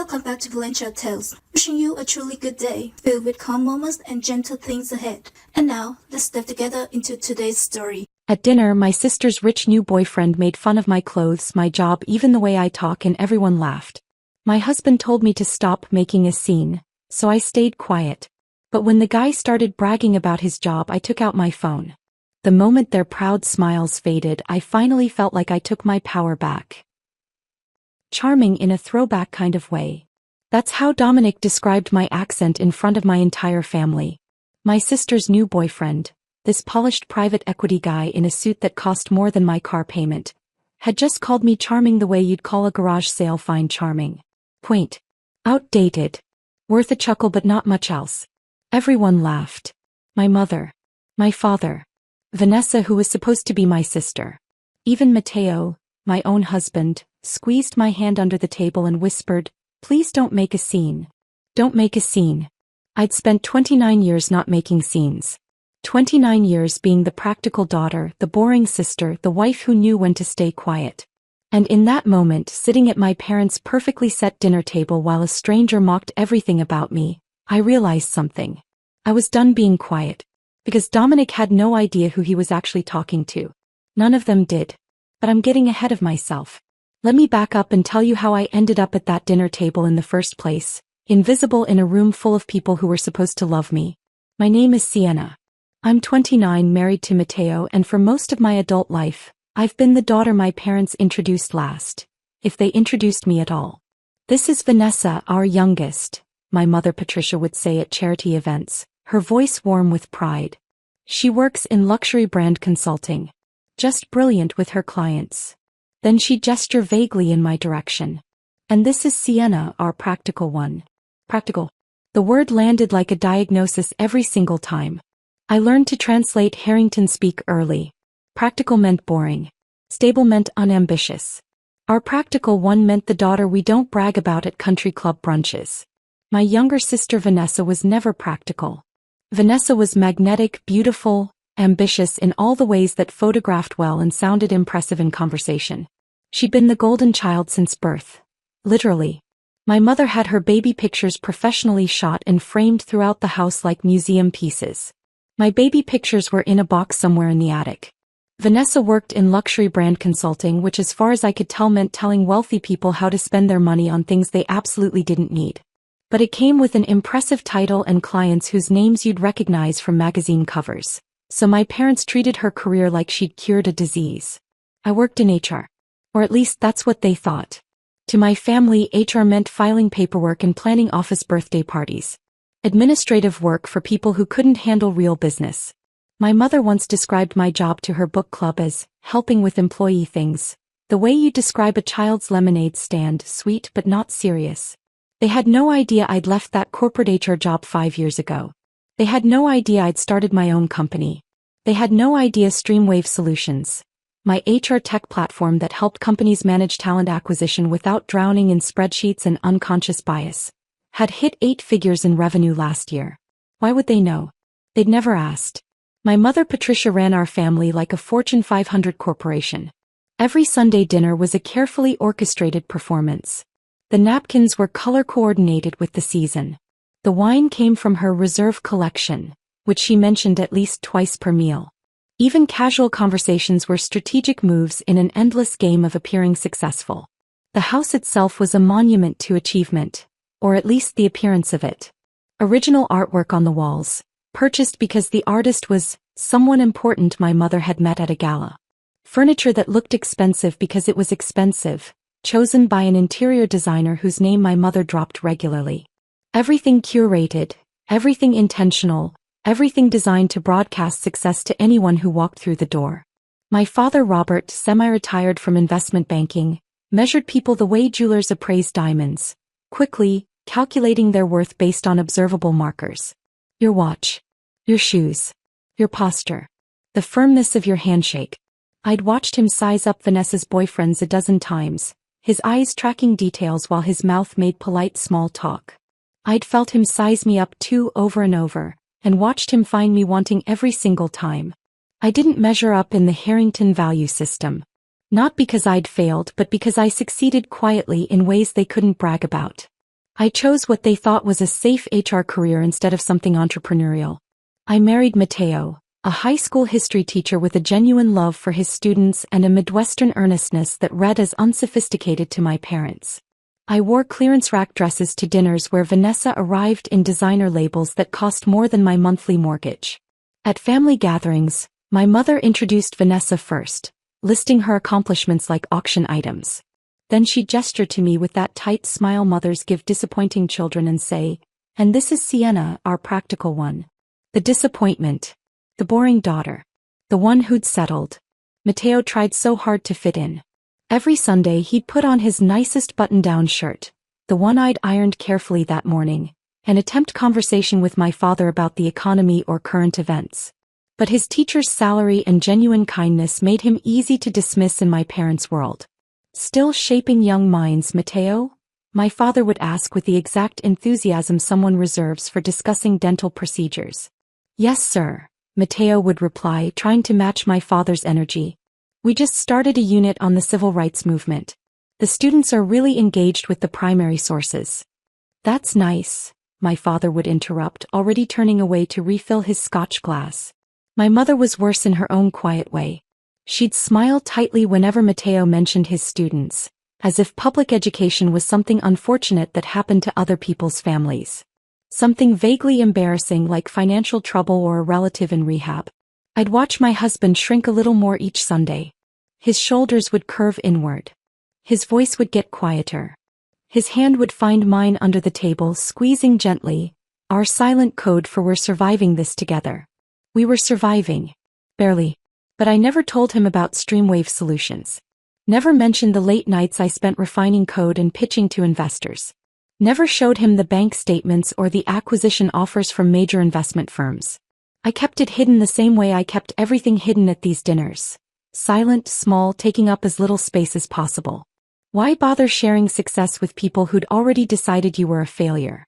Welcome back to Velentra Tales, wishing you a truly good day, filled with calm moments and gentle things ahead. And now, let's dive together into today's story. At dinner, my sister's rich new boyfriend made fun of my clothes, my job, even the way I talk, and everyone laughed. My husband told me to stop making a scene, so I stayed quiet. But when the guy started bragging about his job, I took out my phone. The moment their proud smiles faded, I finally felt like I took my power back. Charming in a throwback kind of way. That's how Dominic described my accent in front of my entire family. My sister's new boyfriend, this polished private equity guy in a suit that cost more than my car payment, had just called me charming the way you'd call a garage sale fine charming. Quaint. Outdated. Worth a chuckle but not much else. Everyone laughed. My mother. My father. Vanessa, who was supposed to be my sister. Even Mateo, my own husband, squeezed my hand under the table and whispered, "Please don't make a scene. Don't make a scene." I'd spent 29 years not making scenes. 29 years being the practical daughter, the boring sister, the wife who knew when to stay quiet. And in that moment, sitting at my parents' perfectly set dinner table while a stranger mocked everything about me, I realized something. I was done being quiet. Because Dominic had no idea who he was actually talking to. None of them did. But I'm getting ahead of myself. Let me back up and tell you how I ended up at that dinner table in the first place, invisible in a room full of people who were supposed to love me. My name is Sienna. I'm 29, married to Mateo, and for most of my adult life, I've been the daughter my parents introduced last, if they introduced me at all. This is Vanessa, our youngest, my mother Patricia would say at charity events, her voice warm with pride. She works in luxury brand consulting. Just brilliant with her clients. Then she'd gesture vaguely in my direction. And this is Sienna, our practical one. Practical. The word landed like a diagnosis every single time. I learned to translate Harrington speak early. Practical meant boring. Stable meant unambitious. Our practical one meant the daughter we don't brag about at country club brunches. My younger sister Vanessa was never practical. Vanessa was magnetic, beautiful, ambitious in all the ways that photographed well and sounded impressive in conversation. She'd been the golden child since birth. Literally. My mother had her baby pictures professionally shot and framed throughout the house like museum pieces. My baby pictures were in a box somewhere in the attic. Vanessa worked in luxury brand consulting, which as far as I could tell meant telling wealthy people how to spend their money on things they absolutely didn't need. But it came with an impressive title and clients whose names you'd recognize from magazine covers. So my parents treated her career like she'd cured a disease. I worked in HR. Or at least that's what they thought. To my family, HR meant filing paperwork and planning office birthday parties. Administrative work for people who couldn't handle real business. My mother once described my job to her book club as helping with employee things. The way you describe a child's lemonade stand, sweet but not serious. They had no idea I'd left that corporate HR job 5 years ago. They had no idea I'd started my own company. They had no idea Streamwave Solutions, my HR tech platform that helped companies manage talent acquisition without drowning in spreadsheets and unconscious bias, had hit 8 figures in revenue last year. Why would they know? They'd never asked. My mother Patricia ran our family like a Fortune 500 corporation. Every Sunday dinner was a carefully orchestrated performance. The napkins were color-coordinated with the season. The wine came from her reserve collection, which she mentioned at least twice per meal. Even casual conversations were strategic moves in an endless game of appearing successful. The house itself was a monument to achievement, or at least the appearance of it. Original artwork on the walls, purchased because the artist was someone important my mother had met at a gala. Furniture that looked expensive because it was expensive, chosen by an interior designer whose name my mother dropped regularly. Everything curated, everything intentional, everything designed to broadcast success to anyone who walked through the door. My father Robert, semi-retired from investment banking, measured people the way jewelers appraise diamonds, quickly, calculating their worth based on observable markers. Your watch. Your shoes. Your posture. The firmness of your handshake. I'd watched him size up Vanessa's boyfriends a dozen times, his eyes tracking details while his mouth made polite small talk. I'd felt him size me up too over and over, and watched him find me wanting every single time. I didn't measure up in the Harrington value system. Not because I'd failed but because I succeeded quietly in ways they couldn't brag about. I chose what they thought was a safe HR career instead of something entrepreneurial. I married Mateo, a high school history teacher with a genuine love for his students and a Midwestern earnestness that read as unsophisticated to my parents. I wore clearance rack dresses to dinners where Vanessa arrived in designer labels that cost more than my monthly mortgage. At family gatherings, my mother introduced Vanessa first, listing her accomplishments like auction items. Then she gestured to me with that tight smile mothers give disappointing children and say, "And this is Sienna, our practical one." The disappointment. The boring daughter. The one who'd settled. Mateo tried so hard to fit in. Every Sunday he'd put on his nicest button-down shirt, the one I'd ironed carefully that morning, and attempt conversation with my father about the economy or current events. But his teacher's salary and genuine kindness made him easy to dismiss in my parents' world. "Still shaping young minds, Mateo?" my father would ask with the exact enthusiasm someone reserves for discussing dental procedures. "Yes, sir," Mateo would reply, trying to match my father's energy. "We just started a unit on the civil rights movement. The students are really engaged with the primary sources." "That's nice," my father would interrupt, already turning away to refill his scotch glass. My mother was worse in her own quiet way. She'd smile tightly whenever Mateo mentioned his students, as if public education was something unfortunate that happened to other people's families. Something vaguely embarrassing like financial trouble or a relative in rehab. I'd watch my husband shrink a little more each Sunday. His shoulders would curve inward. His voice would get quieter. His hand would find mine under the table, squeezing gently, our silent code for "we're surviving this together." We were surviving. Barely. But I never told him about Streamwave Solutions. Never mentioned the late nights I spent refining code and pitching to investors. Never showed him the bank statements or the acquisition offers from major investment firms. I kept it hidden the same way I kept everything hidden at these dinners. Silent, small, taking up as little space as possible. Why bother sharing success with people who'd already decided you were a failure?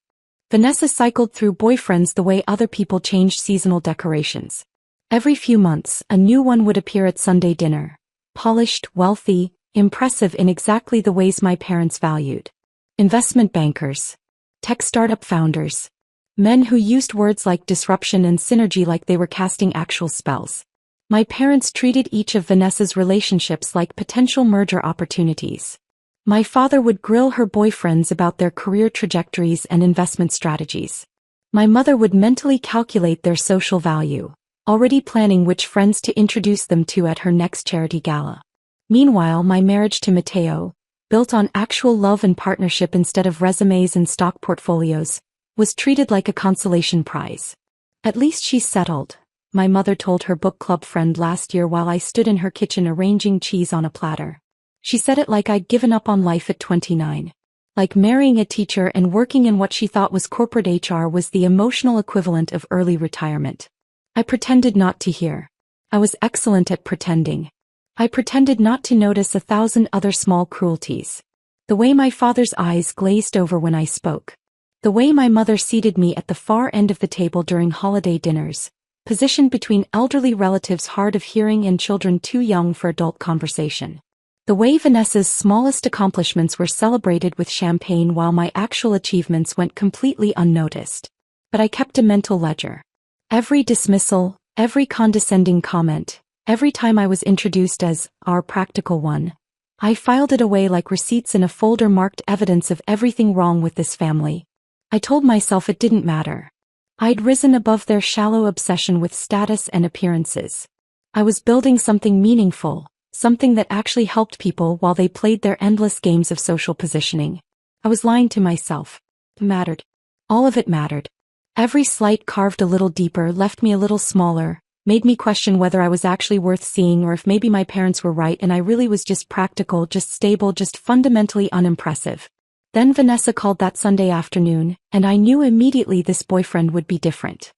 Vanessa cycled through boyfriends the way other people changed seasonal decorations. Every few months, a new one would appear at Sunday dinner. Polished, wealthy, impressive in exactly the ways my parents valued. Investment bankers. Tech startup founders. Men who used words like disruption and synergy like they were casting actual spells. My parents treated each of Vanessa's relationships like potential merger opportunities. My father would grill her boyfriends about their career trajectories and investment strategies. My mother would mentally calculate their social value, already planning which friends to introduce them to at her next charity gala. Meanwhile, my marriage to Mateo, built on actual love and partnership instead of resumes and stock portfolios, was treated like a consolation prize. "At least she's settled," my mother told her book club friend last year while I stood in her kitchen arranging cheese on a platter. She said it like I'd given up on life at 29. Like marrying a teacher and working in what she thought was corporate HR was the emotional equivalent of early retirement. I pretended not to hear. I was excellent at pretending. I pretended not to notice 1,000 other small cruelties. The way my father's eyes glazed over when I spoke. The way my mother seated me at the far end of the table during holiday dinners, positioned between elderly relatives hard of hearing and children too young for adult conversation. The way Vanessa's smallest accomplishments were celebrated with champagne while my actual achievements went completely unnoticed. But I kept a mental ledger. Every dismissal, every condescending comment, every time I was introduced as our practical one, I filed it away like receipts in a folder marked evidence of everything wrong with this family. I told myself it didn't matter. I'd risen above their shallow obsession with status and appearances. I was building something meaningful, something that actually helped people while they played their endless games of social positioning. I was lying to myself. It mattered. All of it mattered. Every slight carved a little deeper, left me a little smaller, made me question whether I was actually worth seeing or if maybe my parents were right and I really was just practical, just stable, just fundamentally unimpressive. Then Vanessa called that Sunday afternoon, and I knew immediately this boyfriend would be different.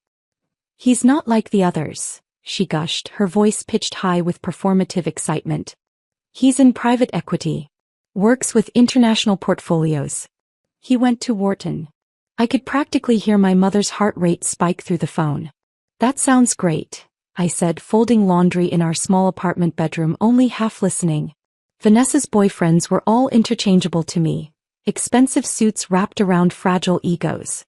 "He's not like the others," she gushed, her voice pitched high with performative excitement. "He's in private equity. Works with international portfolios. He went to Wharton." I could practically hear my mother's heart rate spike through the phone. "That sounds great," I said, folding laundry in our small apartment bedroom, only half listening. Vanessa's boyfriends were all interchangeable to me. Expensive suits wrapped around fragile egos.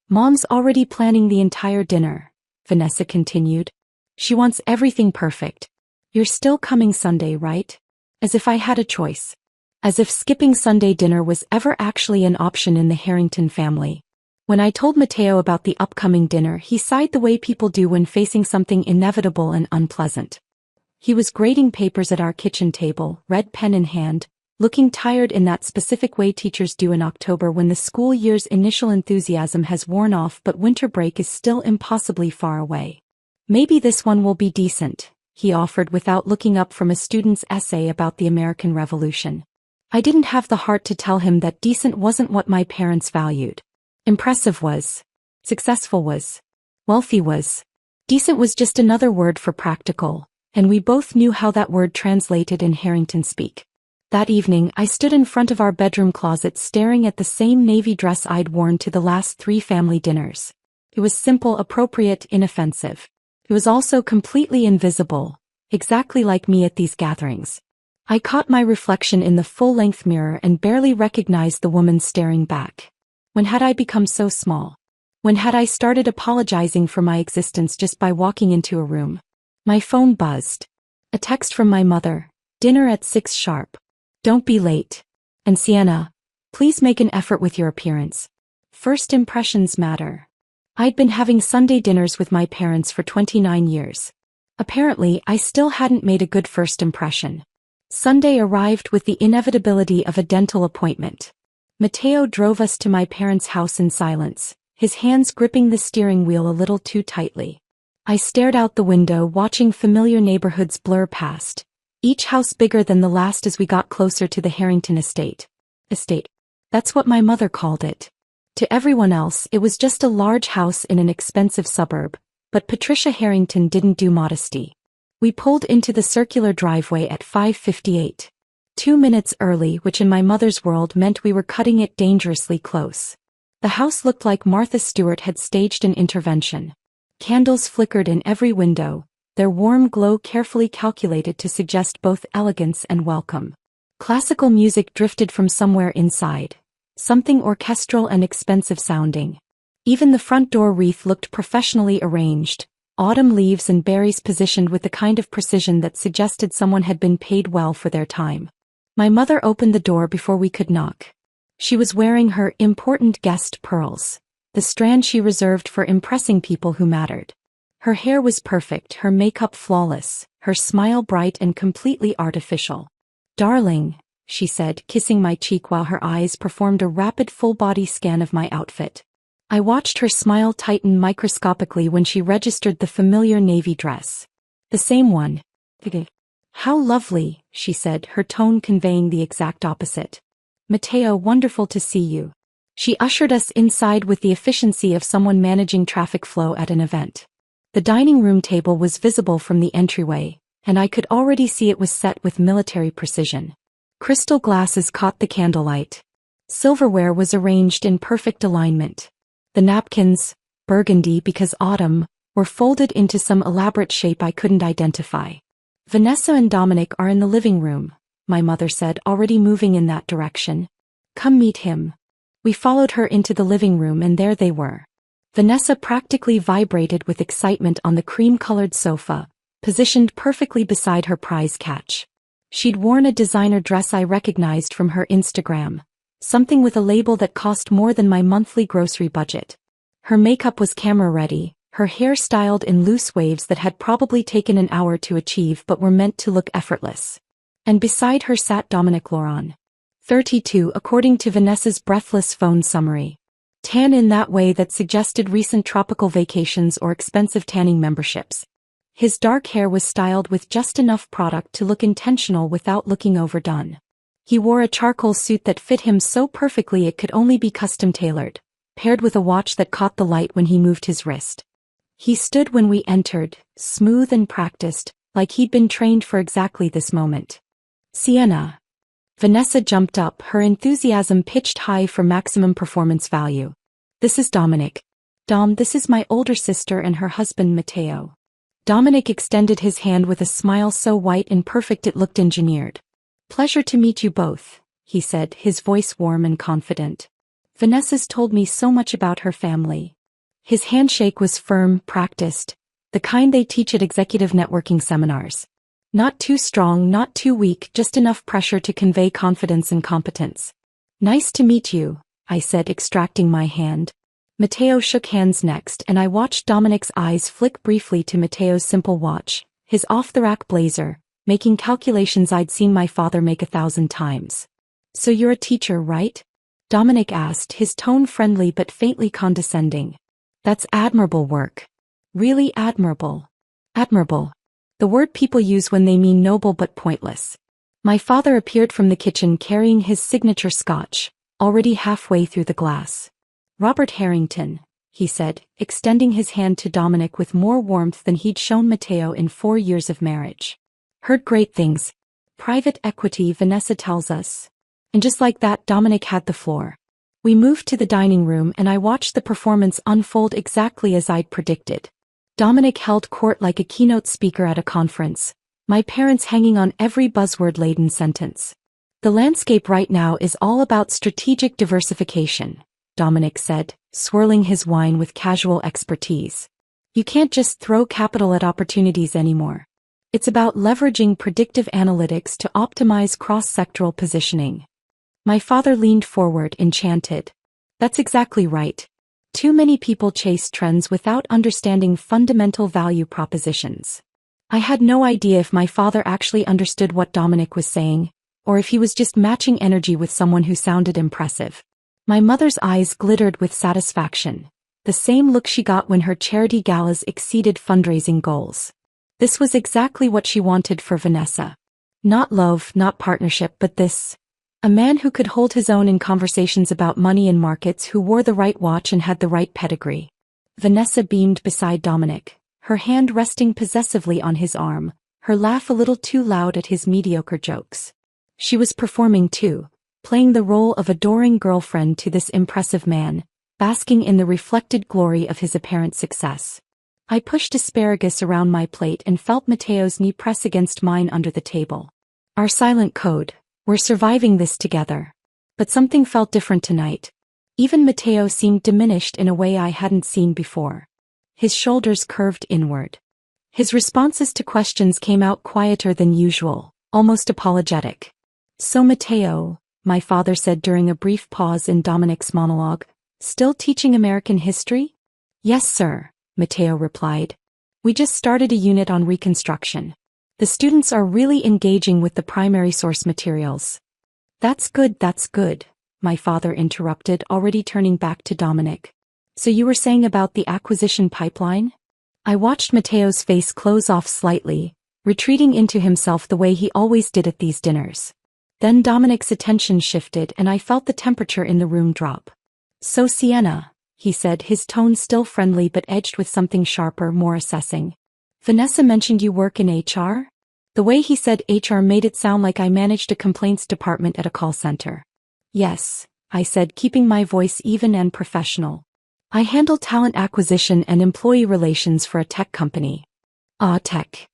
Mom's already planning the entire dinner, Vanessa continued. She wants everything perfect. You're still coming Sunday, right? As if I had a choice. As if skipping Sunday dinner was ever actually an option in the Harrington family. When I told Mateo about the upcoming dinner, he sighed the way people do when facing something inevitable and unpleasant. He was grading papers at our kitchen table, red pen in hand, looking tired in that specific way teachers do in October when the school year's initial enthusiasm has worn off but winter break is still impossibly far away. Maybe this one will be decent, he offered without looking up from a student's essay about the American Revolution. I didn't have the heart to tell him that decent wasn't what my parents valued. Impressive was. Successful was. Wealthy was. Decent was just another word for practical, and we both knew how that word translated in Harrington speak. That evening I stood in front of our bedroom closet staring at the same navy dress I'd worn to the last 3 family dinners. It was simple, appropriate, inoffensive. It was also completely invisible, exactly like me at these gatherings. I caught my reflection in the full-length mirror and barely recognized the woman staring back. When had I become so small? When had I started apologizing for my existence just by walking into a room? My phone buzzed. A text from my mother. Dinner at 6 sharp. Don't be late. And Sienna, please make an effort with your appearance. First impressions matter. I'd been having Sunday dinners with my parents for 29 years. Apparently, I still hadn't made a good first impression. Sunday arrived with the inevitability of a dental appointment. Mateo drove us to my parents' house in silence, his hands gripping the steering wheel a little too tightly. I stared out the window watching familiar neighborhoods blur past, each house bigger than the last as we got closer to the Harrington estate. Estate. That's what my mother called it. To everyone else, it was just a large house in an expensive suburb, but Patricia Harrington didn't do modesty. We pulled into the circular driveway at 5:58. 2 minutes early, which in my mother's world meant we were cutting it dangerously close. The house looked like Martha Stewart had staged an intervention. Candles flickered in every window, their warm glow carefully calculated to suggest both elegance and welcome. Classical music drifted from somewhere inside, something orchestral and expensive sounding. Even the front door wreath looked professionally arranged, autumn leaves and berries positioned with the kind of precision that suggested someone had been paid well for their time. My mother opened the door before we could knock. She was wearing her important guest pearls, the strand she reserved for impressing people who mattered. Her hair was perfect, her makeup flawless, her smile bright and completely artificial. "Darling," she said, kissing my cheek while her eyes performed a rapid full-body scan of my outfit. I watched her smile tighten microscopically when she registered the familiar navy dress. The same one. "How lovely," she said, her tone conveying the exact opposite. "Mateo, wonderful to see you." She ushered us inside with the efficiency of someone managing traffic flow at an event. The dining room table was visible from the entryway, and I could already see it was set with military precision. Crystal glasses caught the candlelight. Silverware was arranged in perfect alignment. The napkins, burgundy because autumn, were folded into some elaborate shape I couldn't identify. "Vanessa and Dominic are in the living room," my mother said, already moving in that direction. "Come meet him." We followed her into the living room and there they were. Vanessa practically vibrated with excitement on the cream-colored sofa, positioned perfectly beside her prize catch. She'd worn a designer dress I recognized from her Instagram, something with a label that cost more than my monthly grocery budget. Her makeup was camera-ready, her hair styled in loose waves that had probably taken an hour to achieve but were meant to look effortless. And beside her sat Dominic Laurent. 32 according to Vanessa's breathless phone summary. Tan in that way that suggested recent tropical vacations or expensive tanning memberships. His dark hair was styled with just enough product to look intentional without looking overdone. He wore a charcoal suit that fit him so perfectly it could only be custom-tailored, paired with a watch that caught the light when he moved his wrist. He stood when we entered, smooth and practiced, like he'd been trained for exactly this moment. "Sienna." Vanessa jumped up, her enthusiasm pitched high for maximum performance value. "This is Dominic. Dom, this is my older sister and her husband Mateo." Dominic extended his hand with a smile so white and perfect it looked engineered. "Pleasure to meet you both," he said, his voice warm and confident. Vanessa's told me so much about her family. His handshake was firm, practiced, the kind they teach at executive networking seminars. Not too strong, not too weak, just enough pressure to convey confidence and competence. Nice to meet you, I said, extracting my hand. Matteo shook hands next, and I watched Dominic's eyes flick briefly to Matteo's simple watch, his off-the-rack blazer, making calculations I'd seen my father make 1,000 times. So you're a teacher, right? Dominic asked, his tone friendly but faintly condescending. That's admirable work. Really admirable. Admirable. The word people use when they mean noble but pointless. My father appeared from the kitchen carrying his signature scotch, already halfway through the glass. Robert Harrington, he said, extending his hand to Dominic with more warmth than he'd shown Matteo in 4 years of marriage. Heard great things. Private equity, Vanessa tells us. And just like that, Dominic had the floor. We moved to the dining room and I watched the performance unfold exactly as I'd predicted. Dominic held court like a keynote speaker at a conference, my parents hanging on every buzzword-laden sentence. The landscape right now is all about strategic diversification, Dominic said, swirling his wine with casual expertise. You can't just throw capital at opportunities anymore. It's about leveraging predictive analytics to optimize cross-sectoral positioning. My father leaned forward, enchanted. That's exactly right. Too many people chase trends without understanding fundamental value propositions. I had no idea if my father actually understood what Dominic was saying, or if he was just matching energy with someone who sounded impressive. My mother's eyes glittered with satisfaction, the same look she got when her charity galas exceeded fundraising goals. This was exactly what she wanted for Vanessa. Not love, not partnership, but this. A man who could hold his own in conversations about money and markets, who wore the right watch and had the right pedigree. Vanessa beamed beside Dominic, her hand resting possessively on his arm, her laugh a little too loud at his mediocre jokes. She was performing too, playing the role of adoring girlfriend to this impressive man, basking in the reflected glory of his apparent success. I pushed asparagus around my plate and felt Matteo's knee press against mine under the table. Our silent code. We're surviving this together. But something felt different tonight. Even Matteo seemed diminished in a way I hadn't seen before. His shoulders curved inward. His responses to questions came out quieter than usual, almost apologetic. So Matteo, my father said during a brief pause in Dominic's monologue, still teaching American history? Yes, sir, Matteo replied. We just started a unit on Reconstruction. The students are really engaging with the primary source materials. That's good, my father interrupted, already turning back to Dominic. So you were saying about the acquisition pipeline? I watched Matteo's face close off slightly, retreating into himself the way he always did at these dinners. Then Dominic's attention shifted and I felt the temperature in the room drop. So Sienna, he said, his tone still friendly but edged with something sharper, more assessing. Vanessa mentioned you work in HR? The way he said HR made it sound like I managed a complaints department at a call center. Yes, I said, keeping my voice even and professional. I handle talent acquisition and employee relations for a tech company. Ah, tech.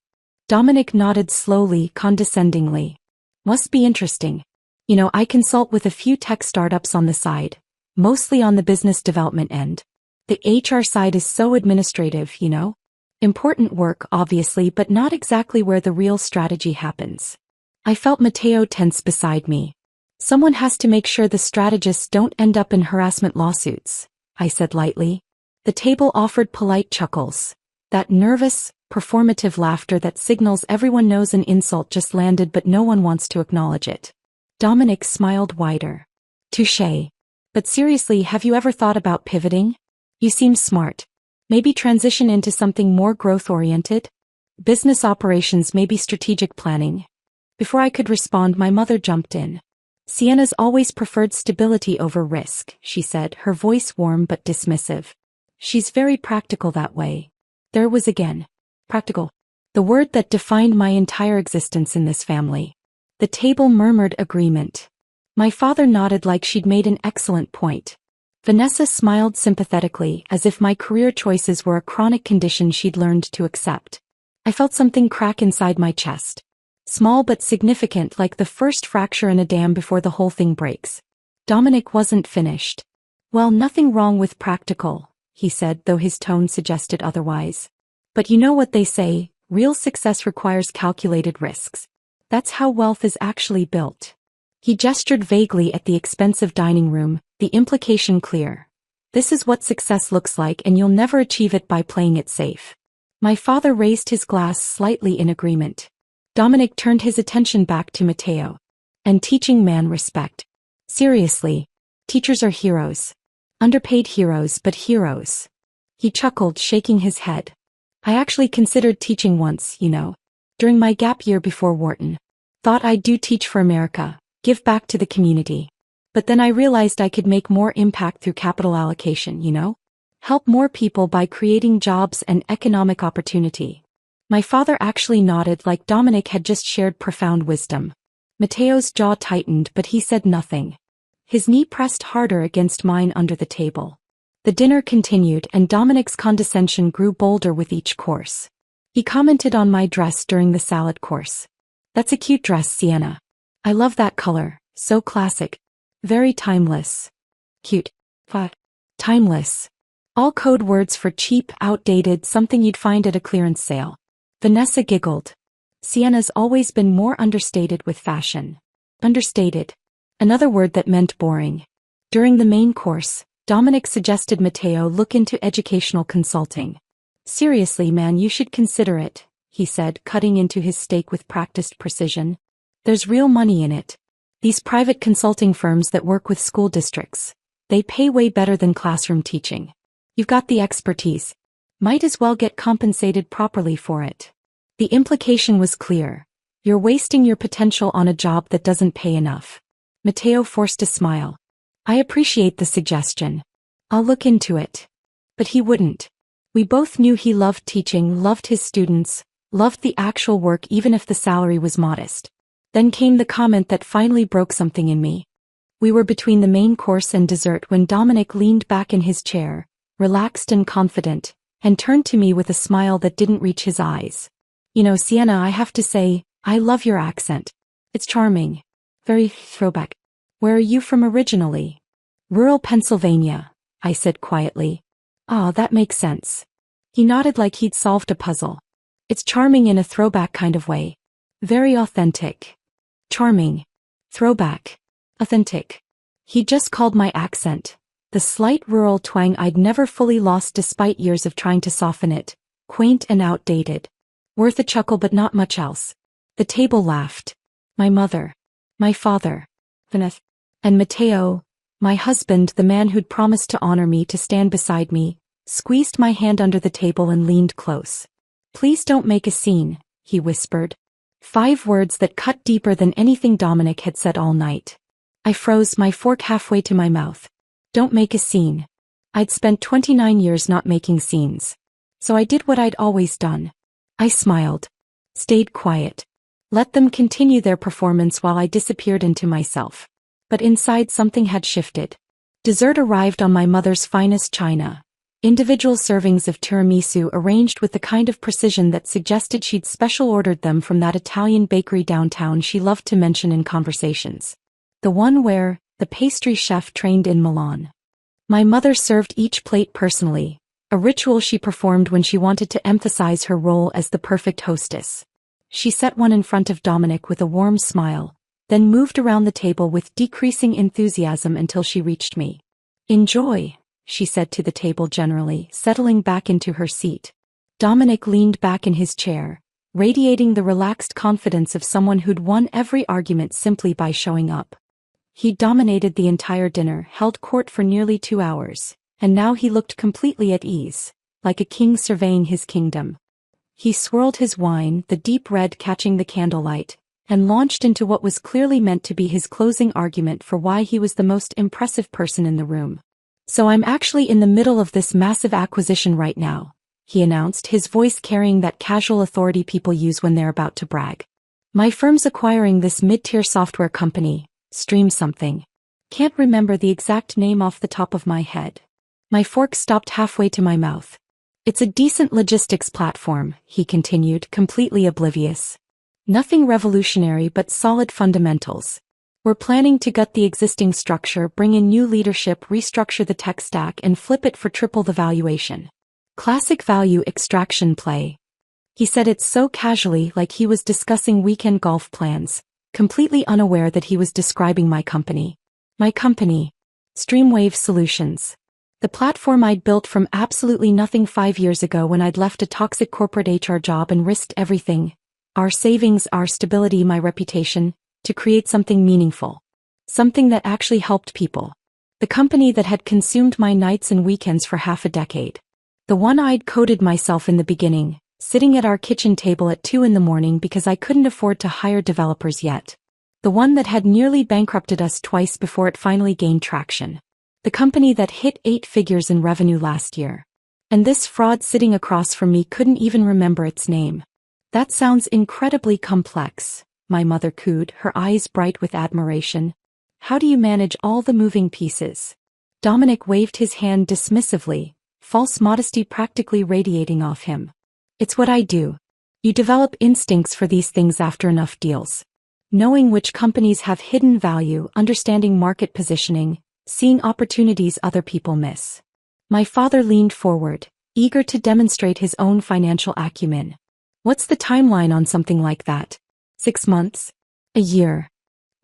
Dominic nodded slowly, condescendingly. Must be interesting. You know, I consult with a few tech startups on the side, mostly on the business development end. The HR side is so administrative, you know? Important work, obviously, but not exactly where the real strategy happens. I felt Matteo tense beside me. Someone has to make sure the strategists don't end up in harassment lawsuits, I said lightly. The table offered polite chuckles. That nervous, performative laughter that signals everyone knows an insult just landed but no one wants to acknowledge it. Dominic smiled wider. Touché. But seriously, have you ever thought about pivoting? You seem smart. Maybe transition into something more growth-oriented? Business operations, maybe strategic planning. Before I could respond, my mother jumped in. Sienna's always preferred stability over risk, she said, her voice warm but dismissive. She's very practical that way. There was again. Practical. The word that defined my entire existence in this family. The table murmured agreement. My father nodded like she'd made an excellent point. Vanessa smiled sympathetically, as if my career choices were a chronic condition she'd learned to accept. I felt something crack inside my chest. Small but significant, like the first fracture in a dam before the whole thing breaks. Dominic wasn't finished. Well, nothing wrong with practical, he said, though his tone suggested otherwise. But you know what they say, real success requires calculated risks. That's how wealth is actually built. He gestured vaguely at the expensive dining room, the implication clear. This is what success looks like, and you'll never achieve it by playing it safe. My father raised his glass slightly in agreement. Dominic turned his attention back to Matteo. And teaching man respect. Seriously. Teachers are heroes. Underpaid heroes, but heroes. He chuckled, shaking his head. I actually considered teaching once, you know. During my gap year before Wharton. Thought I'd do teach for America, give back to the community. But then I realized I could make more impact through capital allocation, you know? Help more people by creating jobs and economic opportunity. My father actually nodded like Dominic had just shared profound wisdom. Matteo's jaw tightened, but he said nothing. His knee pressed harder against mine under the table. The dinner continued, and Dominic's condescension grew bolder with each course. He commented on my dress during the salad course. That's a cute dress, Sienna. I love that color, so classic. Very timeless. Cute. Timeless. All code words for cheap, outdated, something you'd find at a clearance sale. Vanessa giggled. Sienna's always been more understated with fashion. Understated. Another word that meant boring. During the main course, Dominic suggested Matteo look into educational consulting. Seriously, man, you should consider it, he said, cutting into his steak with practiced precision. There's real money in it. These private consulting firms that work with school districts, they pay way better than classroom teaching. You've got the expertise. Might as well get compensated properly for it. The implication was clear. You're wasting your potential on a job that doesn't pay enough. Matteo forced a smile. I appreciate the suggestion. I'll look into it. But he wouldn't. We both knew he loved teaching, loved his students, loved the actual work even if the salary was modest. Then came the comment that finally broke something in me. We were between the main course and dessert when Dominic leaned back in his chair, relaxed and confident, and turned to me with a smile that didn't reach his eyes. You know, Sienna, I have to say, I love your accent. It's charming. Very throwback. Where are you from originally? Rural Pennsylvania, I said quietly. Ah, that makes sense. He nodded like he'd solved a puzzle. It's charming in a throwback kind of way. Very authentic. Charming. Throwback. Authentic. He just called my accent. The slight rural twang I'd never fully lost despite years of trying to soften it. Quaint and outdated. Worth a chuckle but not much else. The table laughed. My mother. My father. Vanessa. And Matteo, my husband, the man who'd promised to honor me, to stand beside me, squeezed my hand under the table and leaned close. Please don't make a scene, he whispered. 5 words that cut deeper than anything Dominic had said all night. I froze, my fork halfway to my mouth. Don't make a scene. I'd spent 29 years not making scenes. So I did what I'd always done. I smiled. Stayed quiet. Let them continue their performance while I disappeared into myself. But inside something had shifted. Dessert arrived on my mother's finest china. Individual servings of tiramisu arranged with the kind of precision that suggested she'd special ordered them from that Italian bakery downtown she loved to mention in conversations. The one where the pastry chef trained in Milan. My mother served each plate personally, a ritual she performed when she wanted to emphasize her role as the perfect hostess. She set one in front of Dominic with a warm smile, then moved around the table with decreasing enthusiasm until she reached me. Enjoy, she said to the table generally, settling back into her seat. Dominic leaned back in his chair, radiating the relaxed confidence of someone who'd won every argument simply by showing up. He dominated the entire dinner, held court for nearly 2 hours, and now he looked completely at ease, like a king surveying his kingdom. He swirled his wine, the deep red catching the candlelight, and launched into what was clearly meant to be his closing argument for why he was the most impressive person in the room. So I'm actually in the middle of this massive acquisition right now, he announced, his voice carrying that casual authority people use when they're about to brag. My firm's acquiring this mid-tier software company, Stream something. Can't remember the exact name off the top of my head. My fork stopped halfway to my mouth. It's a decent logistics platform, he continued, completely oblivious. Nothing revolutionary but solid fundamentals. We're planning to gut the existing structure, bring in new leadership, restructure the tech stack, and flip it for triple the valuation. Classic value extraction play. He said it so casually, like he was discussing weekend golf plans, completely unaware that he was describing my company. My company. Streamwave Solutions. The platform I'd built from absolutely nothing 5 years ago when I'd left a toxic corporate HR job and risked everything. Our savings, our stability, my reputation, to create something meaningful. Something that actually helped people. The company that had consumed my nights and weekends for half a decade. The one I'd coded myself in the beginning, sitting at our kitchen table at 2 a.m. because I couldn't afford to hire developers yet. The one that had nearly bankrupted us twice before it finally gained traction. The company that hit 8 figures in revenue last year. And this fraud sitting across from me couldn't even remember its name. That sounds incredibly complex, my mother cooed, her eyes bright with admiration. How do you manage all the moving pieces? Dominic waved his hand dismissively, false modesty practically radiating off him. It's what I do. You develop instincts for these things after enough deals. Knowing which companies have hidden value, understanding market positioning, seeing opportunities other people miss. My father leaned forward, eager to demonstrate his own financial acumen. What's the timeline on something like that? 6 months? A year?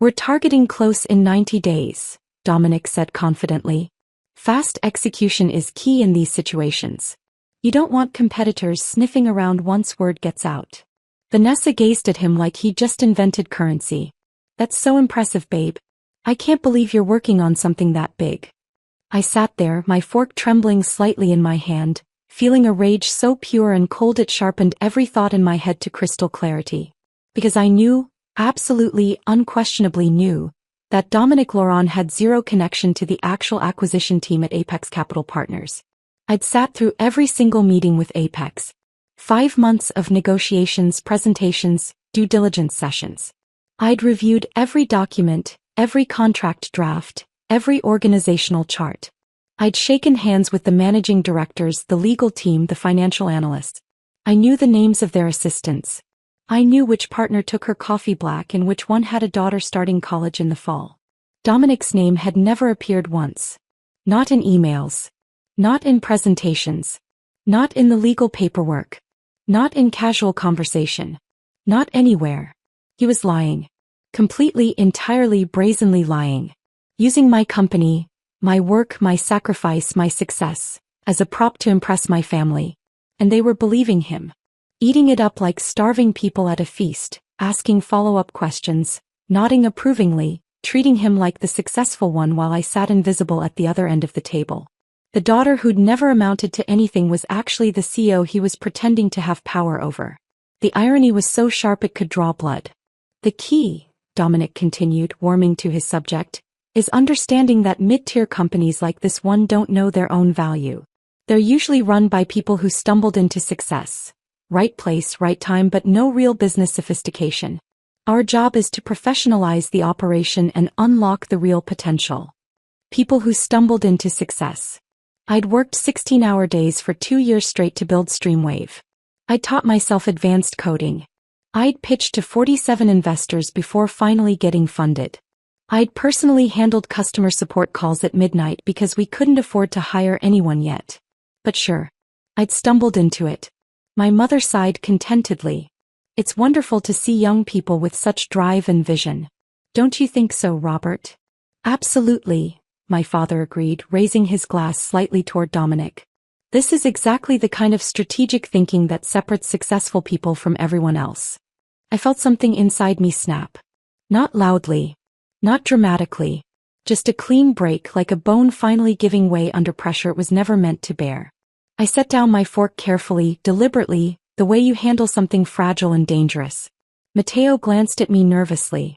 We're targeting close in 90 days, Dominic said confidently. Fast execution is key in these situations. You don't want competitors sniffing around once word gets out. Vanessa gazed at him like he just invented currency. That's so impressive, babe. I can't believe you're working on something that big. I sat there, my fork trembling slightly in my hand, feeling a rage so pure and cold it sharpened every thought in my head to crystal clarity. Because I knew, absolutely, unquestionably knew, that Dominic Laurent had zero connection to the actual acquisition team at Apex Capital Partners. I'd sat through every single meeting with Apex. 5 months of negotiations, presentations, due diligence sessions. I'd reviewed every document, every contract draft, every organizational chart. I'd shaken hands with the managing directors, the legal team, the financial analysts. I knew the names of their assistants. I knew which partner took her coffee black and which one had a daughter starting college in the fall. Dominic's name had never appeared once. Not in emails. Not in presentations. Not in the legal paperwork. Not in casual conversation. Not anywhere. He was lying. Completely, entirely, brazenly lying. Using my company, my work, my sacrifice, my success, as a prop to impress my family. And they were believing him. Eating it up like starving people at a feast, asking follow-up questions, nodding approvingly, treating him like the successful one while I sat invisible at the other end of the table. The daughter who'd never amounted to anything was actually the CEO he was pretending to have power over. The irony was so sharp it could draw blood. The key, Dominic continued, warming to his subject, is understanding that mid-tier companies like this one don't know their own value. They're usually run by people who stumbled into success. Right place, right time, but no real business sophistication. Our job is to professionalize the operation and unlock the real potential. People who stumbled into success. I'd worked 16-hour days for 2 years straight to build Streamwave. I'd taught myself advanced coding. I'd pitched to 47 investors before finally getting funded. I'd personally handled customer support calls at midnight because we couldn't afford to hire anyone yet. But sure, I'd stumbled into it. My mother sighed contentedly. It's wonderful to see young people with such drive and vision. Don't you think so, Robert? Absolutely, my father agreed, raising his glass slightly toward Dominic. This is exactly the kind of strategic thinking that separates successful people from everyone else. I felt something inside me snap. Not loudly. Not dramatically. Just a clean break, like a bone finally giving way under pressure it was never meant to bear. I set down my fork carefully, deliberately, the way you handle something fragile and dangerous. Matteo glanced at me nervously.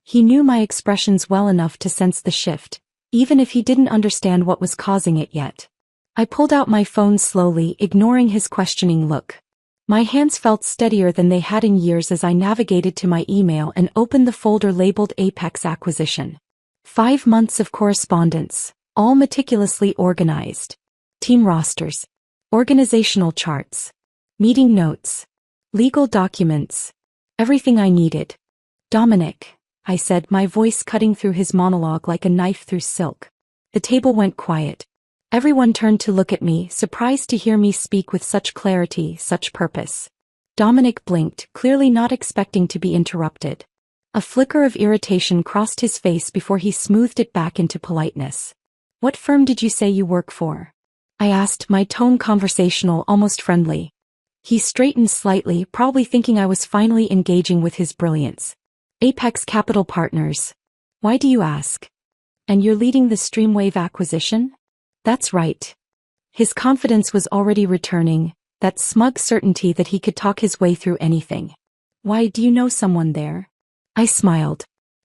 He knew my expressions well enough to sense the shift, even if he didn't understand what was causing it yet. I pulled out my phone slowly, ignoring his questioning look. My hands felt steadier than they had in years as I navigated to my email and opened the folder labeled Apex Acquisition. 5 months of correspondence, all meticulously organized. Team rosters. Organizational charts. Meeting notes. Legal documents. Everything I needed. Dominic, I said, my voice cutting through his monologue like a knife through silk. The table went quiet. Everyone turned to look at me, surprised to hear me speak with such clarity, such purpose. Dominic blinked, clearly not expecting to be interrupted. A flicker of irritation crossed his face before he smoothed it back into politeness. What firm did you say you work for? I asked, my tone conversational, almost friendly. He straightened slightly, probably thinking I was finally engaging with his brilliance. Apex Capital Partners. Why do you ask? And you're leading the Streamwave acquisition? That's right. His confidence was already returning, that smug certainty that he could talk his way through anything. Why, do you know someone there? I smiled.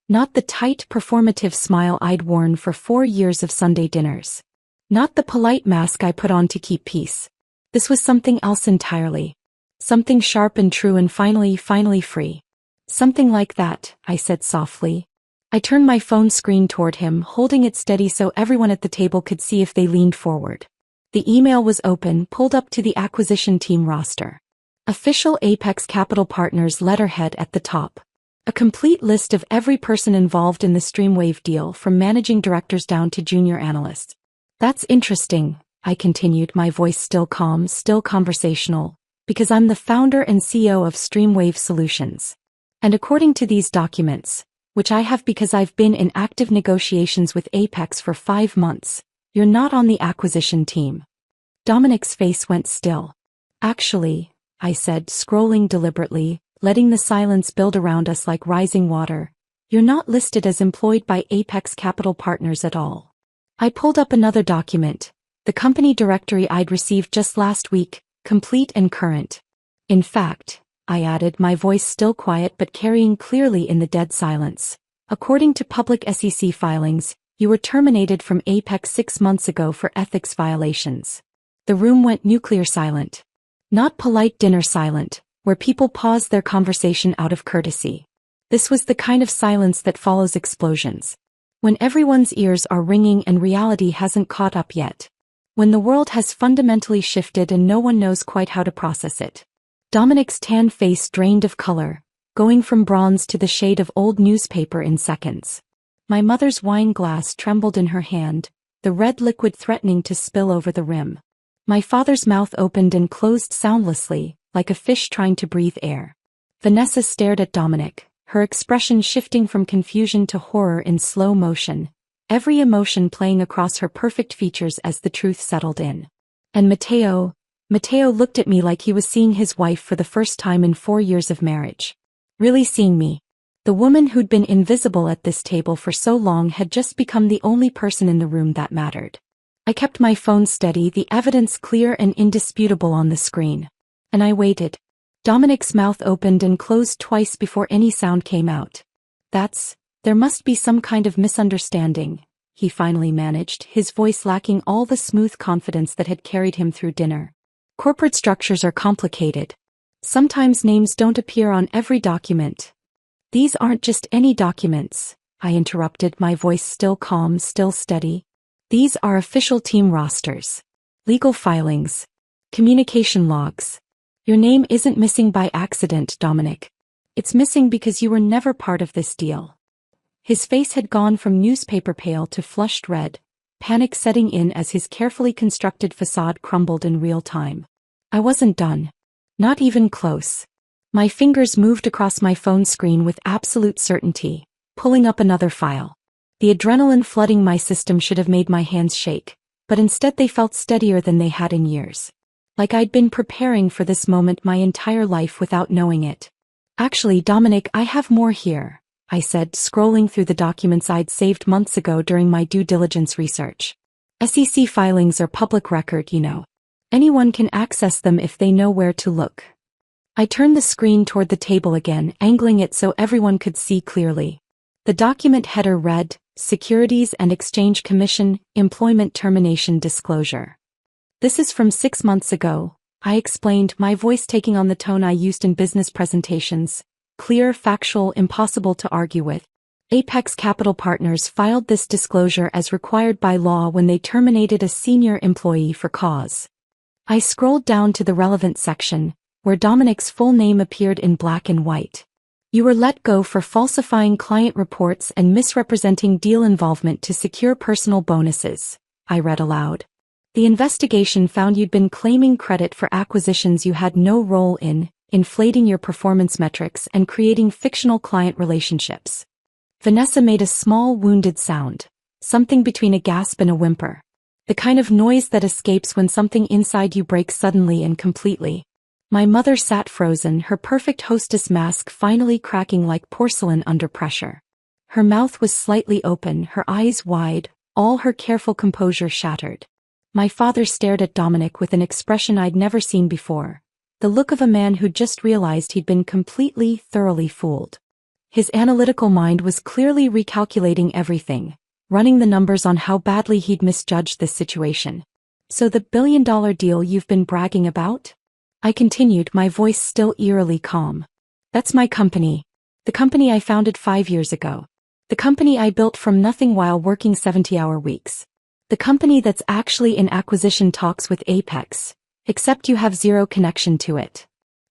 Not the tight, performative smile I'd worn for 4 years of Sunday dinners. Not the polite mask I put on to keep peace. This was something else entirely. Something sharp and true and finally free. Something like that, I said softly. I turned my phone screen toward him, holding it steady so everyone at the table could see if they leaned forward. The email was open, pulled up to the acquisition team roster. Official Apex Capital Partners letterhead at the top. A complete list of every person involved in the Streamwave deal, from managing directors down to junior analysts. That's interesting, I continued, my voice still calm, still conversational, because I'm the founder and CEO of Streamwave Solutions. And according to these documents, which I have because I've been in active negotiations with Apex for 5 months, you're not on the acquisition team. Dominic's face went still. Actually, I said, scrolling deliberately, letting the silence build around us like rising water, you're not listed as employed by Apex Capital Partners at all. I pulled up another document, the company directory I'd received just last week, complete and current. In fact, I added, my voice still quiet but carrying clearly in the dead silence, according to public SEC filings, you were terminated from Apex 6 months ago for ethics violations. The room went nuclear silent. Not polite dinner silent, where people pause their conversation out of courtesy. This was the kind of silence that follows explosions. When everyone's ears are ringing and reality hasn't caught up yet. When the world has fundamentally shifted and no one knows quite how to process it. Dominic's tan face drained of color, going from bronze to the shade of old newspaper in seconds. My mother's wine glass trembled in her hand, the red liquid threatening to spill over the rim. My father's mouth opened and closed soundlessly, like a fish trying to breathe air. Vanessa stared at Dominic, her expression shifting from confusion to horror in slow motion, every emotion playing across her perfect features as the truth settled in. And Matteo looked at me like he was seeing his wife for the first time in 4 years of marriage. Really seeing me. The woman who'd been invisible at this table for so long had just become the only person in the room that mattered. I kept my phone steady, the evidence clear and indisputable on the screen. And I waited. Dominic's mouth opened and closed twice before any sound came out. There must be some kind of misunderstanding, he finally managed, his voice lacking all the smooth confidence that had carried him through dinner. Corporate structures are complicated. Sometimes names don't appear on every document. These aren't just any documents, I interrupted, my voice still calm, still steady. These are official team rosters. Legal filings. Communication logs. Your name isn't missing by accident, Dominic. It's missing because you were never part of this deal. His face had gone from newspaper pale to flushed red, panic setting in as his carefully constructed facade crumbled in real time. I wasn't done. Not even close. My fingers moved across my phone screen with absolute certainty, pulling up another file. The adrenaline flooding my system should have made my hands shake, but instead they felt steadier than they had in years. Like I'd been preparing for this moment my entire life without knowing it. Actually, Dominic, I have more here, I said, scrolling through the documents I'd saved months ago during my due diligence research. SEC filings are public record, you know. Anyone can access them if they know where to look. I turned the screen toward the table again, angling it so everyone could see clearly. The document header read, Securities and Exchange Commission, Employment Termination Disclosure. This is from 6 months ago, I explained, my voice taking on the tone I used in business presentations. Clear, factual, impossible to argue with. Apex Capital Partners filed this disclosure as required by law when they terminated a senior employee for cause. I scrolled down to the relevant section, where Dominic's full name appeared in black and white. You were let go for falsifying client reports and misrepresenting deal involvement to secure personal bonuses, I read aloud. The investigation found you'd been claiming credit for acquisitions you had no role in, inflating your performance metrics and creating fictional client relationships. Vanessa made a small wounded sound, something between a gasp and a whimper. The kind of noise that escapes when something inside you breaks suddenly and completely. My mother sat frozen, her perfect hostess mask finally cracking like porcelain under pressure. Her mouth was slightly open, her eyes wide, all her careful composure shattered. My father stared at Dominic with an expression I'd never seen before, the look of a man who'd just realized he'd been thoroughly fooled. His analytical mind was clearly recalculating everything, running the numbers on how badly he'd misjudged this situation. So the billion-dollar deal you've been bragging about? I continued, my voice still eerily calm. That's my company. The company I founded 5 years ago. The company I built from nothing while working 70-hour weeks. The company that's actually in acquisition talks with Apex, except you have zero connection to it.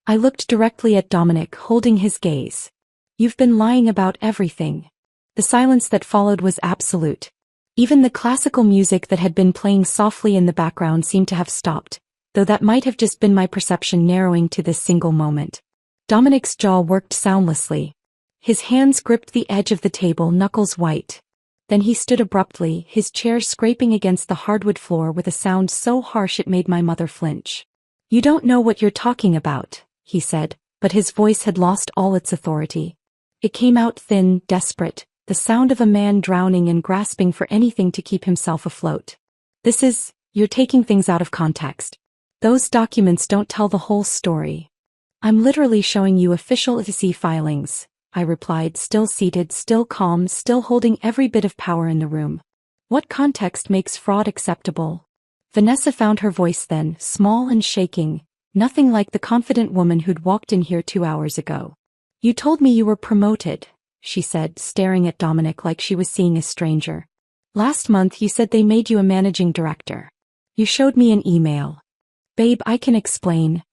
I looked directly at Dominic, holding his gaze. You've been lying about everything. The silence that followed was absolute. Even the classical music that had been playing softly in the background seemed to have stopped, though that might have just been my perception narrowing to this single moment. Dominic's jaw worked soundlessly. His hands gripped the edge of the table, knuckles white. Then he stood abruptly, his chair scraping against the hardwood floor with a sound so harsh it made my mother flinch. You don't know what you're talking about, he said, but his voice had lost all its authority. It came out thin, desperate, the sound of a man drowning and grasping for anything to keep himself afloat. You're taking things out of context. Those documents don't tell the whole story. I'm literally showing you official SEC filings, I replied, still seated, still calm, still holding every bit of power in the room. What context makes fraud acceptable? Vanessa found her voice then, small and shaking, nothing like the confident woman who'd walked in here 2 hours ago. You told me you were promoted, she said, staring at Dominic like she was seeing a stranger. Last month you said they made you a managing director. You showed me an email. Babe, I can explain.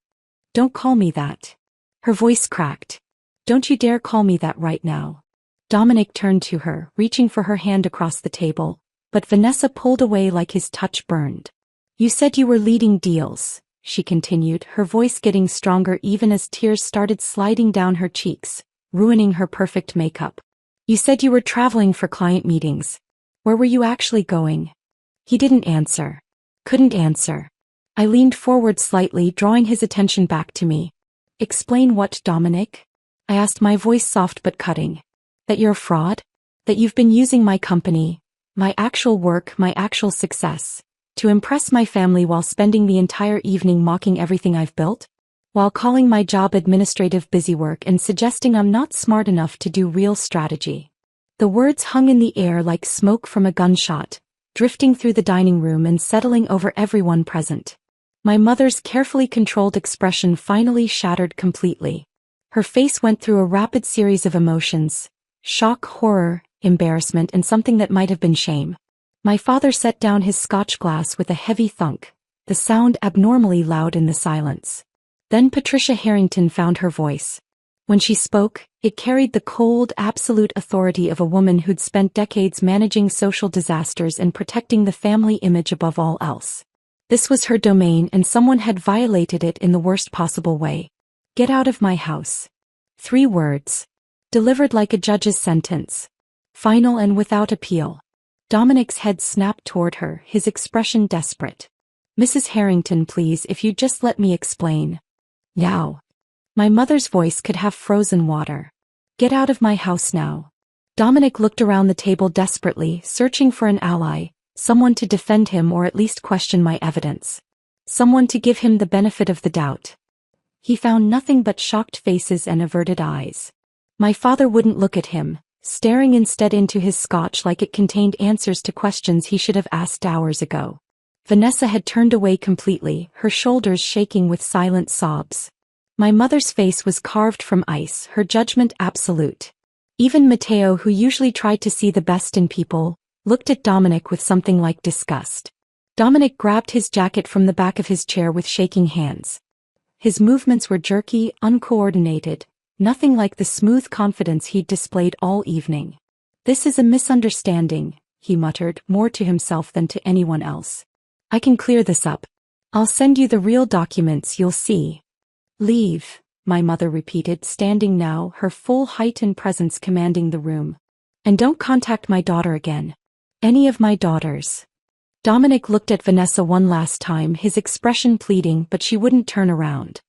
Don't call me that. Her voice cracked. Don't you dare call me that right now. Dominic turned to her, reaching for her hand across the table, but Vanessa pulled away like his touch burned. You said you were leading deals, she continued, her voice getting stronger even as tears started sliding down her cheeks, ruining her perfect makeup. You said you were traveling for client meetings. Where were you actually going? He didn't answer. Couldn't answer. I leaned forward slightly, drawing his attention back to me. Explain what, Dominic? I asked, my voice soft but cutting. That you're a fraud? That you've been using my company, my actual work, my actual success, to impress my family while spending the entire evening mocking everything I've built? While calling my job administrative busywork and suggesting I'm not smart enough to do real strategy. The words hung in the air like smoke from a gunshot, drifting through the dining room and settling over everyone present. My mother's carefully controlled expression finally shattered completely. Her face went through a rapid series of emotions: shock, horror, embarrassment, and something that might have been shame. My father set down his scotch glass with a heavy thunk, the sound abnormally loud in the silence. Then Patricia Harrington found her voice. When she spoke, it carried the cold, absolute authority of a woman who'd spent decades managing social disasters and protecting the family image above all else. This was her domain and someone had violated it in the worst possible way. Get out of my house. 3 words. Delivered like a judge's sentence. Final and without appeal. Dominic's head snapped toward her, his expression desperate. Mrs. Harrington, please, if you'd just let me explain. Now. My mother's voice could have frozen water. Get out of my house now. Dominic looked around the table desperately, searching for an ally, someone to defend him or at least question my evidence. Someone to give him the benefit of the doubt. He found nothing but shocked faces and averted eyes. My father wouldn't look at him, staring instead into his scotch like it contained answers to questions he should have asked hours ago. Vanessa had turned away completely, her shoulders shaking with silent sobs. My mother's face was carved from ice, her judgment absolute. Even Matteo, who usually tried to see the best in people, looked at Dominic with something like disgust. Dominic grabbed his jacket from the back of his chair with shaking hands. His movements were jerky, uncoordinated, Nothing like the smooth confidence he'd displayed all evening. "This is a misunderstanding," he muttered, more to himself than to anyone else. "I can clear this up. I'll send you the real documents, you'll see." "Leave," my mother repeated, standing now, her full height and presence commanding the room. "And don't contact my daughter again. Any of my daughters." Dominic looked at Vanessa one last time, his expression pleading, but she wouldn't turn around.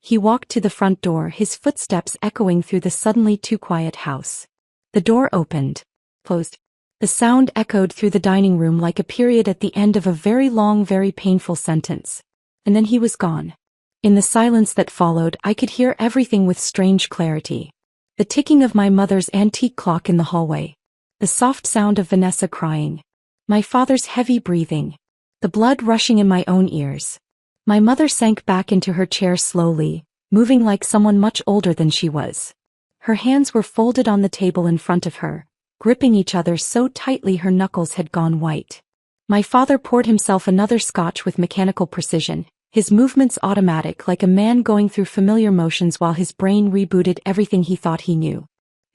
He walked to the front door, his footsteps echoing through the suddenly too quiet house. The door opened, closed. The sound echoed through the dining room like a period at the end of a very long, very painful sentence. And then he was gone. In the silence that followed, I could hear everything with strange clarity. The ticking of my mother's antique clock in the hallway. The soft sound of Vanessa crying. My father's heavy breathing. The blood rushing in my own ears. My mother sank back into her chair slowly, moving like someone much older than she was. Her hands were folded on the table in front of her, gripping each other so tightly her knuckles had gone white. My father poured himself another scotch with mechanical precision, his movements automatic like a man going through familiar motions while his brain rebooted everything he thought he knew.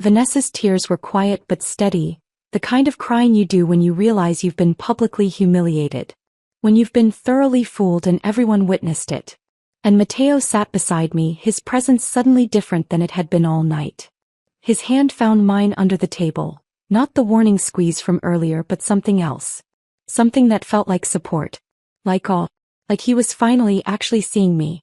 Vanessa's tears were quiet but steady, the kind of crying you do when you realize you've been publicly humiliated. When you've been thoroughly fooled and everyone witnessed it. And Matteo sat beside me, his presence suddenly different than it had been all night. His hand found mine under the table, not the warning squeeze from earlier but something else. Something that felt like support. Like awe. Like he was finally actually seeing me.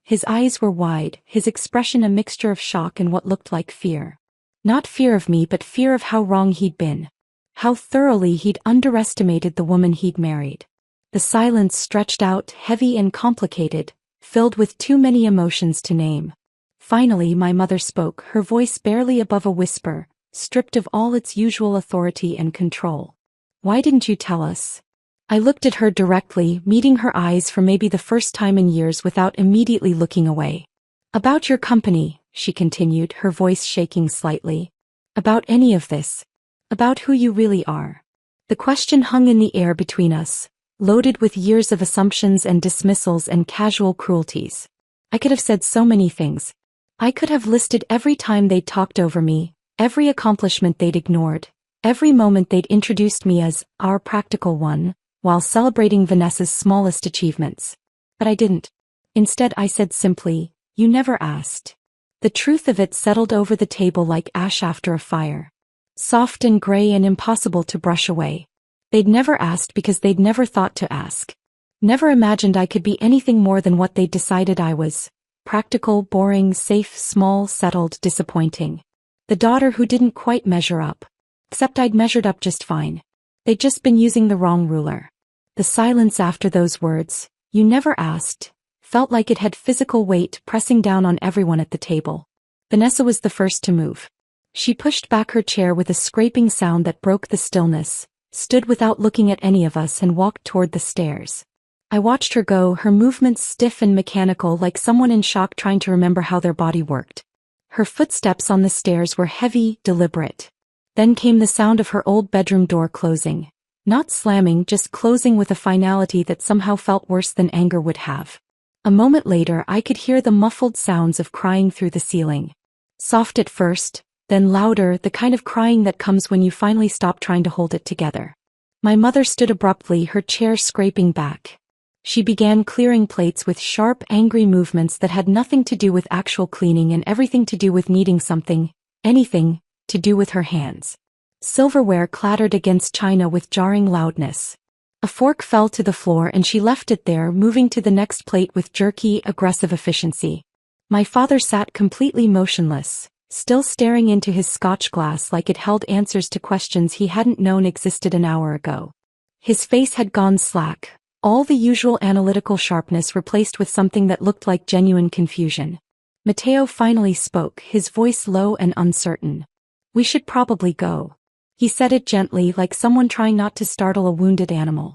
His eyes were wide, his expression a mixture of shock and what looked like fear. Not fear of me but fear of how wrong he'd been. How thoroughly he'd underestimated the woman he'd married. The silence stretched out, heavy and complicated, filled with too many emotions to name. Finally my mother spoke, her voice barely above a whisper, stripped of all its usual authority and control. "Why didn't you tell us?" I looked at her directly, meeting her eyes for maybe the first time in years without immediately looking away. "About your company," she continued, her voice shaking slightly. "About any of this. About who you really are." The question hung in the air between us, loaded with years of assumptions and dismissals and casual cruelties. I could have said so many things. I could have listed every time they'd talked over me, every accomplishment they'd ignored, every moment they'd introduced me as our practical one, while celebrating Vanessa's smallest achievements. But I didn't. Instead I said simply, "You never asked." The truth of it settled over the table like ash after a fire. Soft and gray and impossible to brush away. They'd never asked because they'd never thought to ask. Never imagined I could be anything more than what they'd decided I was. Practical, boring, safe, small, settled, disappointing. The daughter who didn't quite measure up. Except I'd measured up just fine. They'd just been using the wrong ruler. The silence after those words, "You never asked," felt like it had physical weight pressing down on everyone at the table. Vanessa was the first to move. She pushed back her chair with a scraping sound that broke the stillness, stood without looking at any of us and walked toward the stairs. I watched her go, her movements stiff and mechanical like someone in shock trying to remember how their body worked. Her footsteps on the stairs were heavy, deliberate. Then came the sound of her old bedroom door closing. Not slamming, just closing with a finality that somehow felt worse than anger would have. A moment later I could hear the muffled sounds of crying through the ceiling. Soft at first, then louder, the kind of crying that comes when you finally stop trying to hold it together. My mother stood abruptly, her chair scraping back. She began clearing plates with sharp, angry movements that had nothing to do with actual cleaning and everything to do with needing something, anything, to do with her hands. Silverware clattered against china with jarring loudness. A fork fell to the floor and she left it there, moving to the next plate with jerky, aggressive efficiency. My father sat completely motionless, still staring into his scotch glass like it held answers to questions he hadn't known existed an hour ago. His face had gone slack, all the usual analytical sharpness replaced with something that looked like genuine confusion. Matteo finally spoke, his voice low and uncertain. "We should probably go." He said it gently, like someone trying not to startle a wounded animal.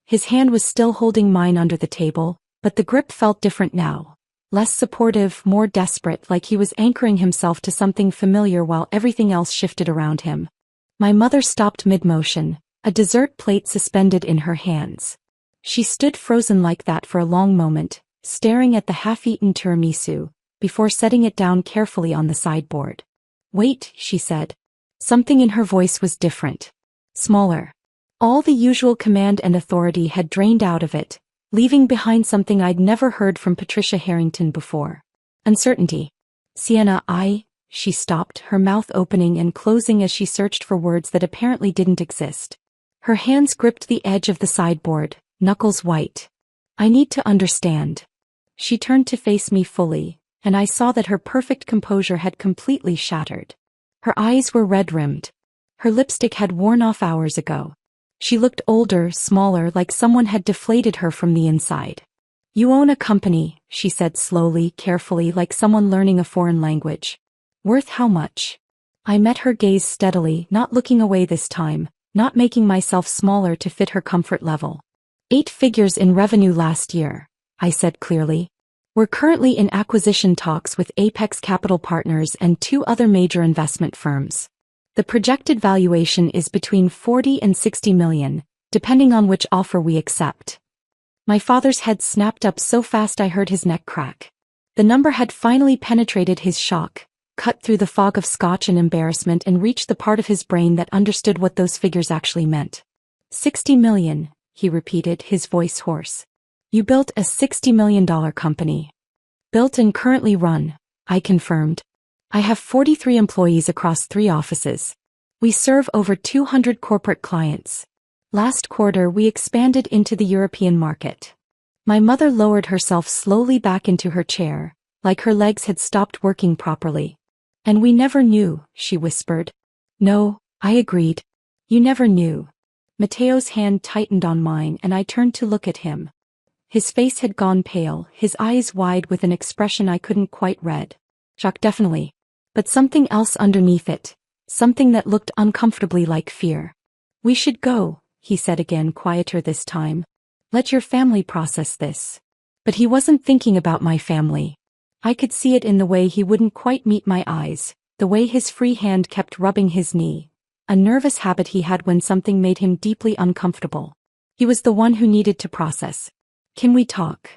His hand was still holding mine under the table, but the grip felt different now. Less supportive, more desperate, like he was anchoring himself to something familiar while everything else shifted around him. My mother stopped mid-motion, a dessert plate suspended in her hands. She stood frozen like that for a long moment, staring at the half-eaten tiramisu, before setting it down carefully on the sideboard. "Wait," she said. Something in her voice was different. Smaller. All the usual command and authority had drained out of it, leaving behind something I'd never heard from Patricia Harrington before. Uncertainty. "Sienna, she stopped, her mouth opening and closing as she searched for words that apparently didn't exist. Her hands gripped the edge of the sideboard, knuckles white. "I need to understand." She turned to face me fully, and I saw that her perfect composure had completely shattered. Her eyes were red-rimmed. Her lipstick had worn off hours ago. She looked older, smaller, like someone had deflated her from the inside. "You own a company," she said slowly, carefully, like someone learning a foreign language. "Worth how much?" I met her gaze steadily, not looking away this time, not making myself smaller to fit her comfort level. 8 figures in revenue last year, I said clearly. "We're currently in acquisition talks with Apex Capital Partners and 2 other major investment firms. The projected valuation is between 40 and 60 million, depending on which offer we accept." My father's head snapped up so fast I heard his neck crack. The number had finally penetrated his shock, cut through the fog of scotch and embarrassment, and reached the part of his brain that understood what those figures actually meant. 60 million, he repeated, his voice hoarse. "You built a $60 million company." "Built and currently run," I confirmed. "I have 43 employees across 3 offices. We serve over 200 corporate clients. Last quarter we expanded into the European market." My mother lowered herself slowly back into her chair, like her legs had stopped working properly. "And we never knew," she whispered. "No," I agreed. "You never knew." Mateo's hand tightened on mine and I turned to look at him. His face had gone pale, his eyes wide with an expression I couldn't quite read. Shock definitely. But something else underneath it. Something that looked uncomfortably like fear. "We should go," he said again, quieter this time. "Let your family process this." But he wasn't thinking about my family. I could see it in the way he wouldn't quite meet my eyes, the way his free hand kept rubbing his knee. A nervous habit he had when something made him deeply uncomfortable. He was the one who needed to process. "Can we talk?"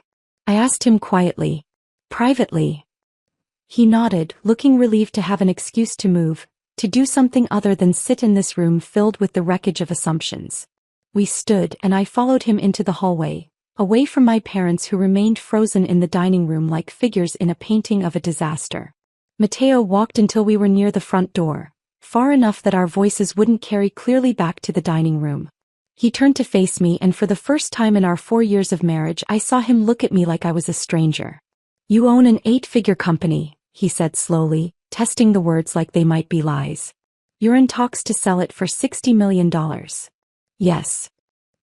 I asked him quietly. "Privately." He nodded, looking relieved to have an excuse to move, to do something other than sit in this room filled with the wreckage of assumptions. We stood and I followed him into the hallway, away from my parents who remained frozen in the dining room like figures in a painting of a disaster. Mateo walked until we were near the front door, far enough that our voices wouldn't carry clearly back to the dining room. He turned to face me, and for the first time in our 4 years of marriage I saw him look at me like I was a stranger. "You own an 8-figure company," he said slowly, testing the words like they might be lies. "You're in talks to sell it for $60 million. "Yes.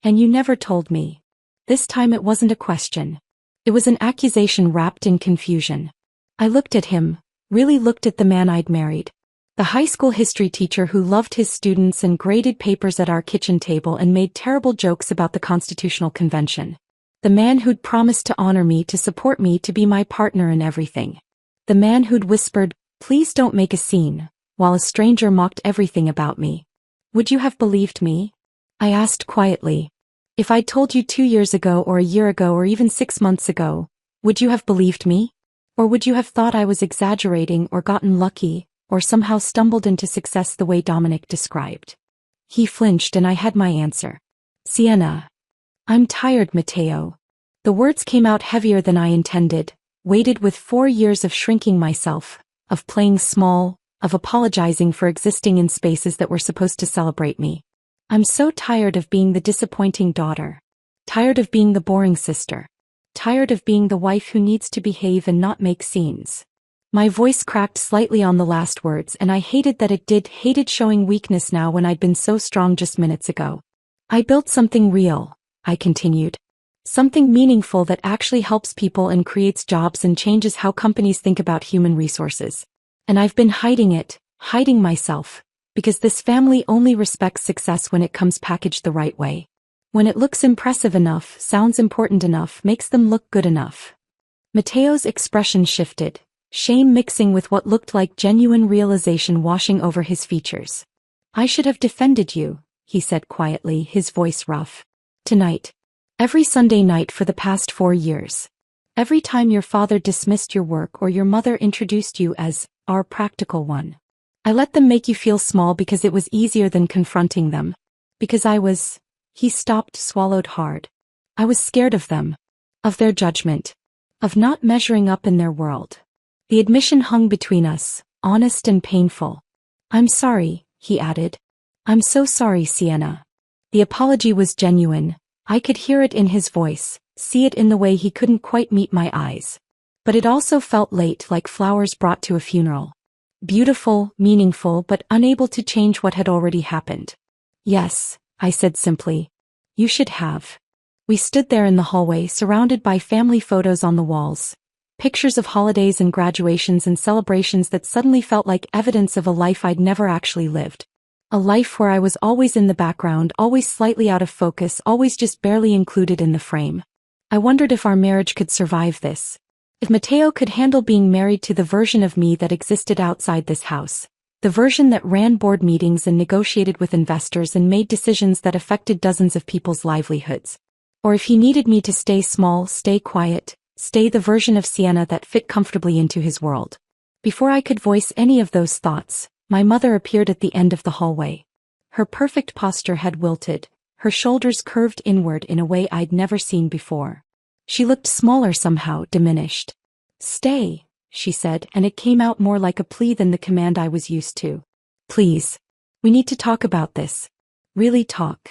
And you never told me." This time it wasn't a question. It was an accusation wrapped in confusion. I looked at him, really looked at the man I'd married. The high school history teacher who loved his students and graded papers at our kitchen table and made terrible jokes about the Constitutional Convention. The man who'd promised to honor me, to support me, to be my partner in everything. The man who'd whispered, "Please don't make a scene," while a stranger mocked everything about me. "Would you have believed me?" I asked quietly. "If I'd told you 2 years ago or a year ago or even 6 months ago, would you have believed me? Or would you have thought I was exaggerating or gotten lucky, or somehow stumbled into success the way Dominic described?" He flinched and I had my answer. "Sienna. I'm tired, Mateo." The words came out heavier than I intended, weighted with 4 years of shrinking myself, of playing small, of apologizing for existing in spaces that were supposed to celebrate me. I'm so tired of being the disappointing daughter. Tired of being the boring sister. Tired of being the wife who needs to behave and not make scenes. My voice cracked slightly on the last words, and I hated that it did, hated showing weakness now when I'd been so strong just minutes ago. "I built something real," I continued. "Something meaningful that actually helps people and creates jobs and changes how companies think about human resources. And I've been hiding it, hiding myself, because this family only respects success when it comes packaged the right way. When it looks impressive enough, sounds important enough, makes them look good enough." Mateo's expression shifted, shame mixing with what looked like genuine realization washing over his features. "I should have defended you," he said quietly, his voice rough. "Tonight. Every Sunday night for the past 4 years. Every time your father dismissed your work or your mother introduced you as our practical one. I let them make you feel small because it was easier than confronting them. Because he stopped, swallowed hard. I was scared of them. Of their judgment. Of not measuring up in their world. The admission hung between us, honest and painful. I'm sorry, he added. I'm so sorry, Sienna. The apology was genuine. I could hear it in his voice, see it in the way he couldn't quite meet my eyes. But it also felt late, like flowers brought to a funeral. Beautiful, meaningful, but unable to change what had already happened. Yes, I said simply. You should have. We stood there in the hallway, surrounded by family photos on the walls. Pictures of holidays and graduations and celebrations that suddenly felt like evidence of a life I'd never actually lived. A life where I was always in the background, always slightly out of focus, always just barely included in the frame. I wondered if our marriage could survive this. If Mateo could handle being married to the version of me that existed outside this house. The version that ran board meetings and negotiated with investors and made decisions that affected dozens of people's livelihoods. Or if he needed me to stay small, stay quiet, stay the version of Sienna that fit comfortably into his world. Before I could voice any of those thoughts, my mother appeared at the end of the hallway. Her perfect posture had wilted, her shoulders curved inward in a way I'd never seen before. She looked smaller somehow, diminished. Stay, she said, and it came out more like a plea than the command I was used to. Please. We need to talk about this. Really talk.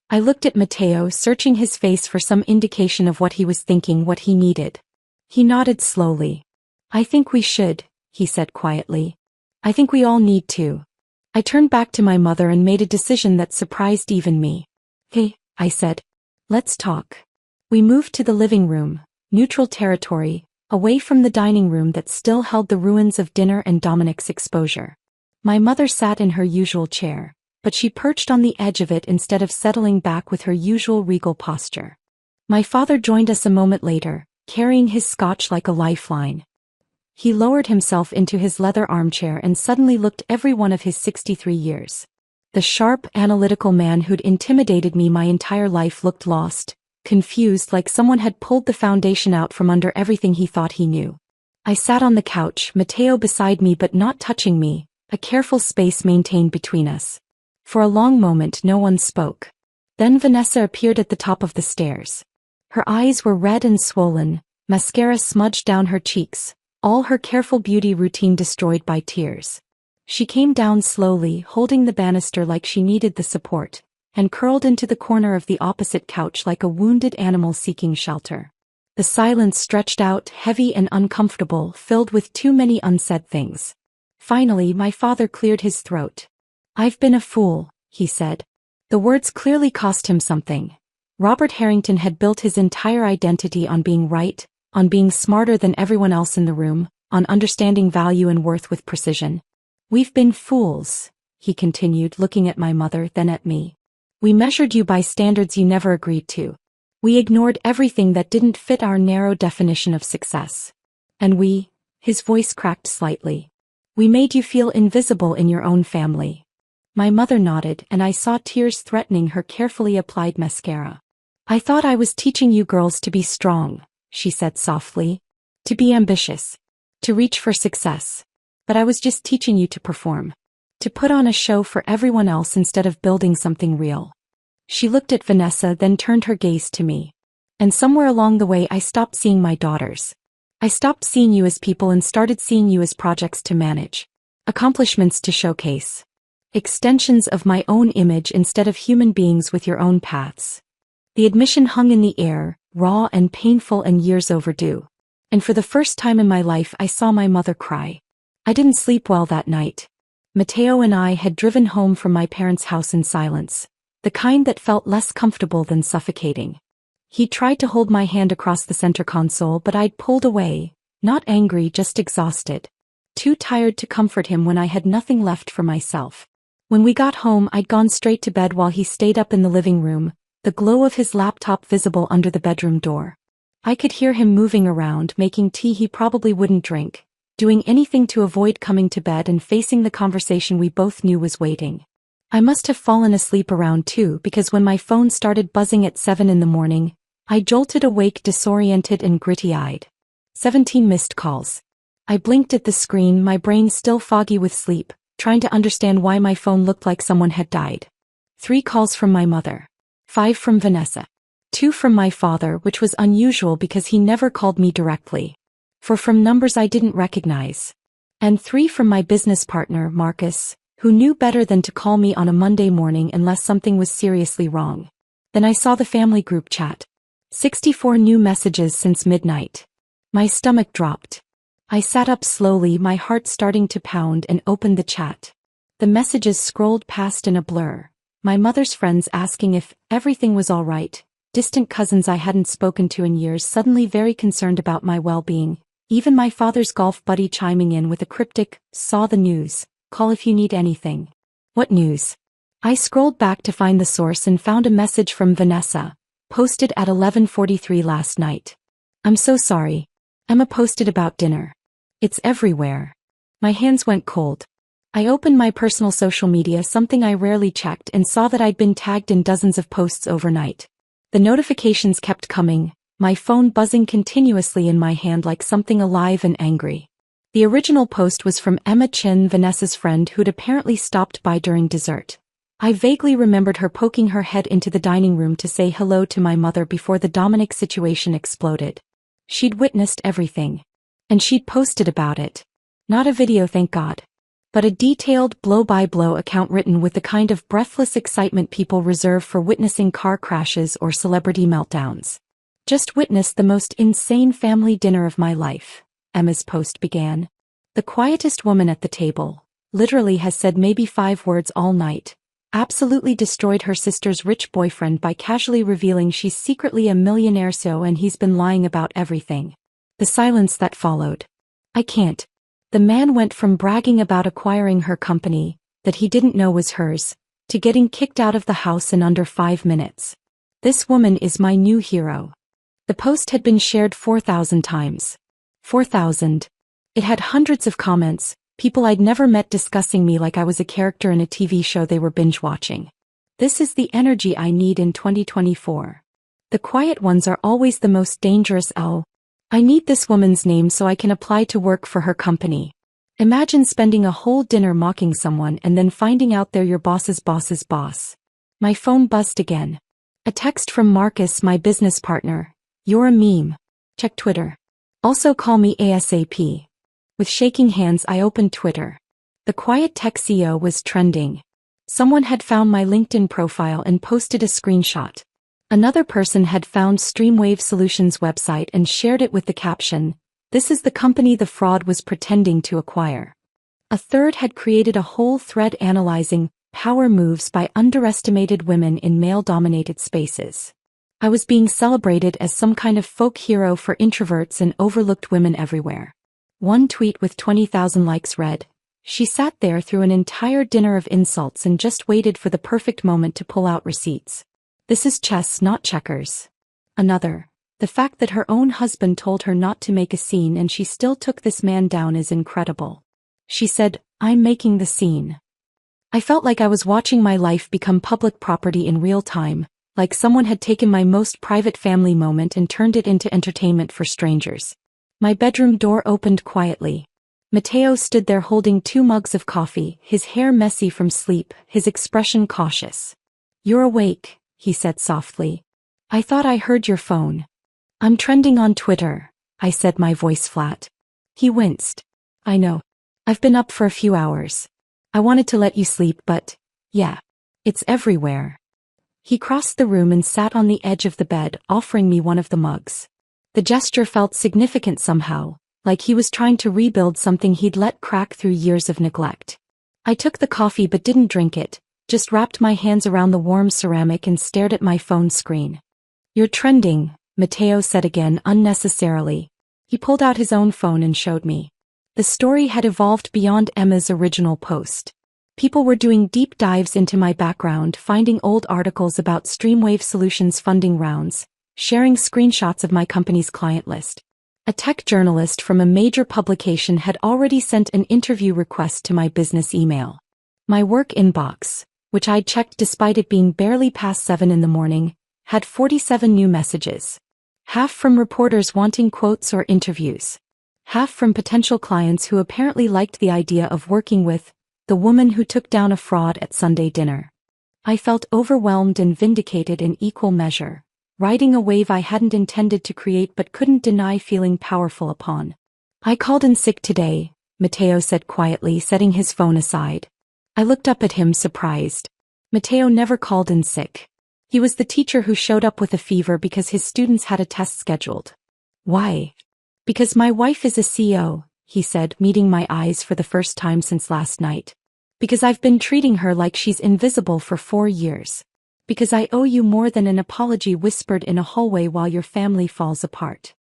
I looked at Mateo, searching his face for some indication of what he was thinking, what he needed. He nodded slowly. I think we should, he said quietly. I think we all need to. I turned back to my mother and made a decision that surprised even me. Hey, I said. Let's talk. We moved to the living room, neutral territory, away from the dining room that still held the ruins of dinner and Dominic's exposure. My mother sat in her usual chair, but she perched on the edge of it instead of settling back with her usual regal posture. My father joined us a moment later, carrying his scotch like a lifeline. He lowered himself into his leather armchair and suddenly looked every one of his 63 years. The sharp, analytical man who'd intimidated me my entire life looked lost, confused, like someone had pulled the foundation out from under everything he thought he knew. I sat on the couch, Mateo beside me but not touching me, a careful space maintained between us. For a long moment no one spoke. Then Vanessa appeared at the top of the stairs. Her eyes were red and swollen, mascara smudged down her cheeks, all her careful beauty routine destroyed by tears. She came down slowly, holding the banister like she needed the support, and curled into the corner of the opposite couch like a wounded animal seeking shelter. The silence stretched out, heavy and uncomfortable, filled with too many unsaid things. Finally, my father cleared his throat. I've been a fool, he said. The words clearly cost him something. Robert Harrington had built his entire identity on being right, on being smarter than everyone else in the room, on understanding value and worth with precision. We've been fools, he continued, looking at my mother, then at me. We measured you by standards you never agreed to. We ignored everything that didn't fit our narrow definition of success. And his voice cracked slightly. We made you feel invisible in your own family. My mother nodded, and I saw tears threatening her carefully applied mascara. I thought I was teaching you girls to be strong, she said softly. To be ambitious. To reach for success. But I was just teaching you to perform. To put on a show for everyone else instead of building something real. She looked at Vanessa, then turned her gaze to me. And somewhere along the way I stopped seeing my daughters. I stopped seeing you as people and started seeing you as projects to manage. Accomplishments to showcase. Extensions of my own image instead of human beings with your own paths. The admission hung in the air, raw and painful and years overdue. And for the first time in my life I saw my mother cry. I didn't sleep well that night. Mateo and I had driven home from my parents' house in silence, the kind that felt less comfortable than suffocating. He tried to hold my hand across the center console, but I'd pulled away, not angry, just exhausted. Too tired to comfort him when I had nothing left for myself. When we got home I'd gone straight to bed while he stayed up in the living room, the glow of his laptop visible under the bedroom door. I could hear him moving around, making tea he probably wouldn't drink, doing anything to avoid coming to bed and facing the conversation we both knew was waiting. I must have fallen asleep around 2 because when my phone started buzzing at 7 in the morning, I jolted awake, disoriented and gritty-eyed. 17 missed calls. I blinked at the screen, my brain still foggy with sleep, trying to understand why my phone looked like someone had died. 3 calls from my mother. 5 from Vanessa. 2 from my father, which was unusual because he never called me directly. 4 from numbers I didn't recognize. And 3 from my business partner, Marcus, who knew better than to call me on a Monday morning unless something was seriously wrong. Then I saw the family group chat. 64 new messages since midnight. My stomach dropped. I sat up slowly, my heart starting to pound, and opened the chat. The messages scrolled past in a blur. My mother's friends asking if everything was all right. Distant cousins I hadn't spoken to in years suddenly very concerned about my well-being. Even my father's golf buddy chiming in with a cryptic, "Saw the news. Call if you need anything." What news? I scrolled back to find the source and found a message from Vanessa, posted at 11:43 last night. "I'm so sorry. Emma posted about dinner. It's everywhere." My hands went cold. I opened my personal social media, something I rarely checked, and saw that I'd been tagged in dozens of posts overnight. The notifications kept coming, my phone buzzing continuously in my hand like something alive and angry. The original post was from Emma Chin, Vanessa's friend who'd apparently stopped by during dessert. I vaguely remembered her poking her head into the dining room to say hello to my mother before the Dominic situation exploded. She'd witnessed everything. And she'd posted about it. Not a video, thank God. But a detailed blow-by-blow account written with the kind of breathless excitement people reserve for witnessing car crashes or celebrity meltdowns. "Just witnessed the most insane family dinner of my life," Emma's post began. "The quietest woman at the table, literally has said maybe 5 words all night. Absolutely destroyed her sister's rich boyfriend by casually revealing she's secretly a millionaire and he's been lying about everything." The silence that followed. I can't. The man went from bragging about acquiring her company, that he didn't know was hers, to getting kicked out of the house in under 5 minutes. This woman is my new hero. The post had been shared 4,000 times. 4,000. It had hundreds of comments, people I'd never met discussing me like I was a character in a TV show they were binge-watching. This is the energy I need in 2024. The quiet ones are always the most dangerous. I need this woman's name so I can apply to work for her company. Imagine spending a whole dinner mocking someone and then finding out they're your boss's boss's boss. My phone buzzed again. A text from Marcus, my business partner. "You're a meme. Check Twitter. Also call me ASAP." With shaking hands I opened Twitter. The Quiet Tech CEO was trending. Someone had found my LinkedIn profile and posted a screenshot. Another person had found Streamwave Solutions' website and shared it with the caption, "This is the company the fraud was pretending to acquire." A third had created a whole thread analyzing power moves by underestimated women in male-dominated spaces. I was being celebrated as some kind of folk hero for introverts and overlooked women everywhere. One tweet with 20,000 likes read, "She sat there through an entire dinner of insults and just waited for the perfect moment to pull out receipts. This is chess, not checkers." Another, "The fact that her own husband told her not to make a scene and she still took this man down is incredible. She said, 'I'm making the scene.'" I felt like I was watching my life become public property in real time, like someone had taken my most private family moment and turned it into entertainment for strangers. My bedroom door opened quietly. Matteo stood there holding 2 mugs of coffee, his hair messy from sleep, his expression cautious. "You're awake," he said softly. "I thought I heard your phone." "I'm trending on Twitter," I said, my voice flat. He winced. "I know. I've been up for a few hours. I wanted to let you sleep, but, yeah. It's everywhere." He crossed the room and sat on the edge of the bed, offering me one of the mugs. The gesture felt significant somehow, like he was trying to rebuild something he'd let crack through years of neglect. I took the coffee but didn't drink it, just wrapped my hands around the warm ceramic and stared at my phone screen. "You're trending," Matteo said again unnecessarily. He pulled out his own phone and showed me. The story had evolved beyond Emma's original post. People were doing deep dives into my background, finding old articles about Streamwave Solutions funding rounds, sharing screenshots of my company's client list. A tech journalist from a major publication had already sent an interview request to my business email. My work inbox, which I'd checked despite it being barely past 7 in the morning, had 47 new messages. Half from reporters wanting quotes or interviews. Half from potential clients who apparently liked the idea of working with the woman who took down a fraud at Sunday dinner. I felt overwhelmed and vindicated in equal measure, riding a wave I hadn't intended to create but couldn't deny feeling powerful upon. I called in sick today, Matteo said quietly, setting his phone aside. I looked up at him surprised. Matteo never called in sick. He was the teacher who showed up with a fever because his students had a test scheduled. Why? Because my wife is a CEO, he said, meeting my eyes for the first time since last night. Because I've been treating her like she's invisible for 4 years. Because I owe you more than an apology whispered in a hallway while your family falls apart.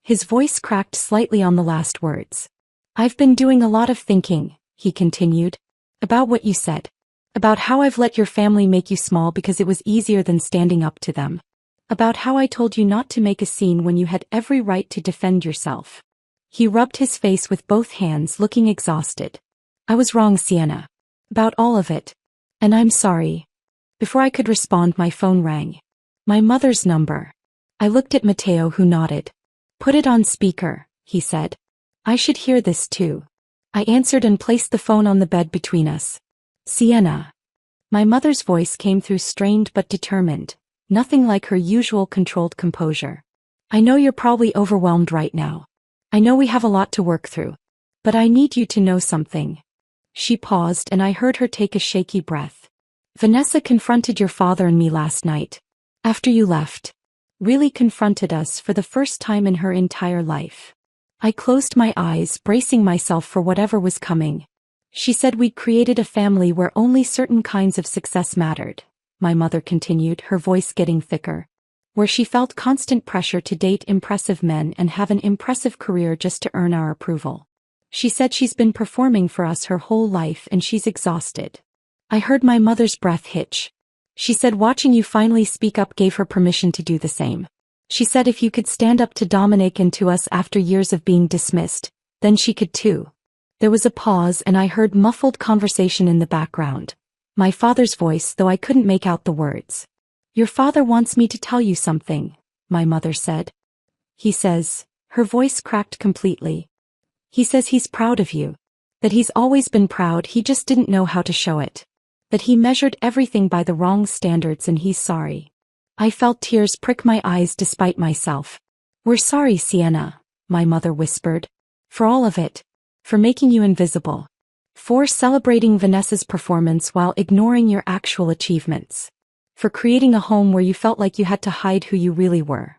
His voice cracked slightly on the last words. I've been doing a lot of thinking, he continued. About what you said. About how I've let your family make you small because it was easier than standing up to them. About how I told you not to make a scene when you had every right to defend yourself. He rubbed his face with both hands, looking exhausted. I was wrong, Sienna. About all of it. And I'm sorry. Before I could respond, my phone rang. My mother's number. I looked at Matteo, who nodded. Put it on speaker, he said. I should hear this too. I answered and placed the phone on the bed between us. Sienna. My mother's voice came through, strained but determined, nothing like her usual controlled composure. I know you're probably overwhelmed right now. I know we have a lot to work through. But I need you to know something. She paused and I heard her take a shaky breath. Vanessa confronted your father and me last night. After you left. Really confronted us for the first time in her entire life. I closed my eyes, bracing myself for whatever was coming. She said we'd created a family where only certain kinds of success mattered, my mother continued, her voice getting thicker. Where she felt constant pressure to date impressive men and have an impressive career just to earn our approval. She said she's been performing for us her whole life and she's exhausted. I heard my mother's breath hitch. She said watching you finally speak up gave her permission to do the same. She said if you could stand up to Dominic and to us after years of being dismissed, then she could too. There was a pause and I heard muffled conversation in the background. My father's voice, though I couldn't make out the words. Your father wants me to tell you something, my mother said. He says, her voice cracked completely. He says he's proud of you. That he's always been proud, he just didn't know how to show it. That he measured everything by the wrong standards and he's sorry. I felt tears prick my eyes despite myself. We're sorry, Sienna, my mother whispered. For all of it. For making you invisible. For celebrating Vanessa's performance while ignoring your actual achievements. For creating a home where you felt like you had to hide who you really were.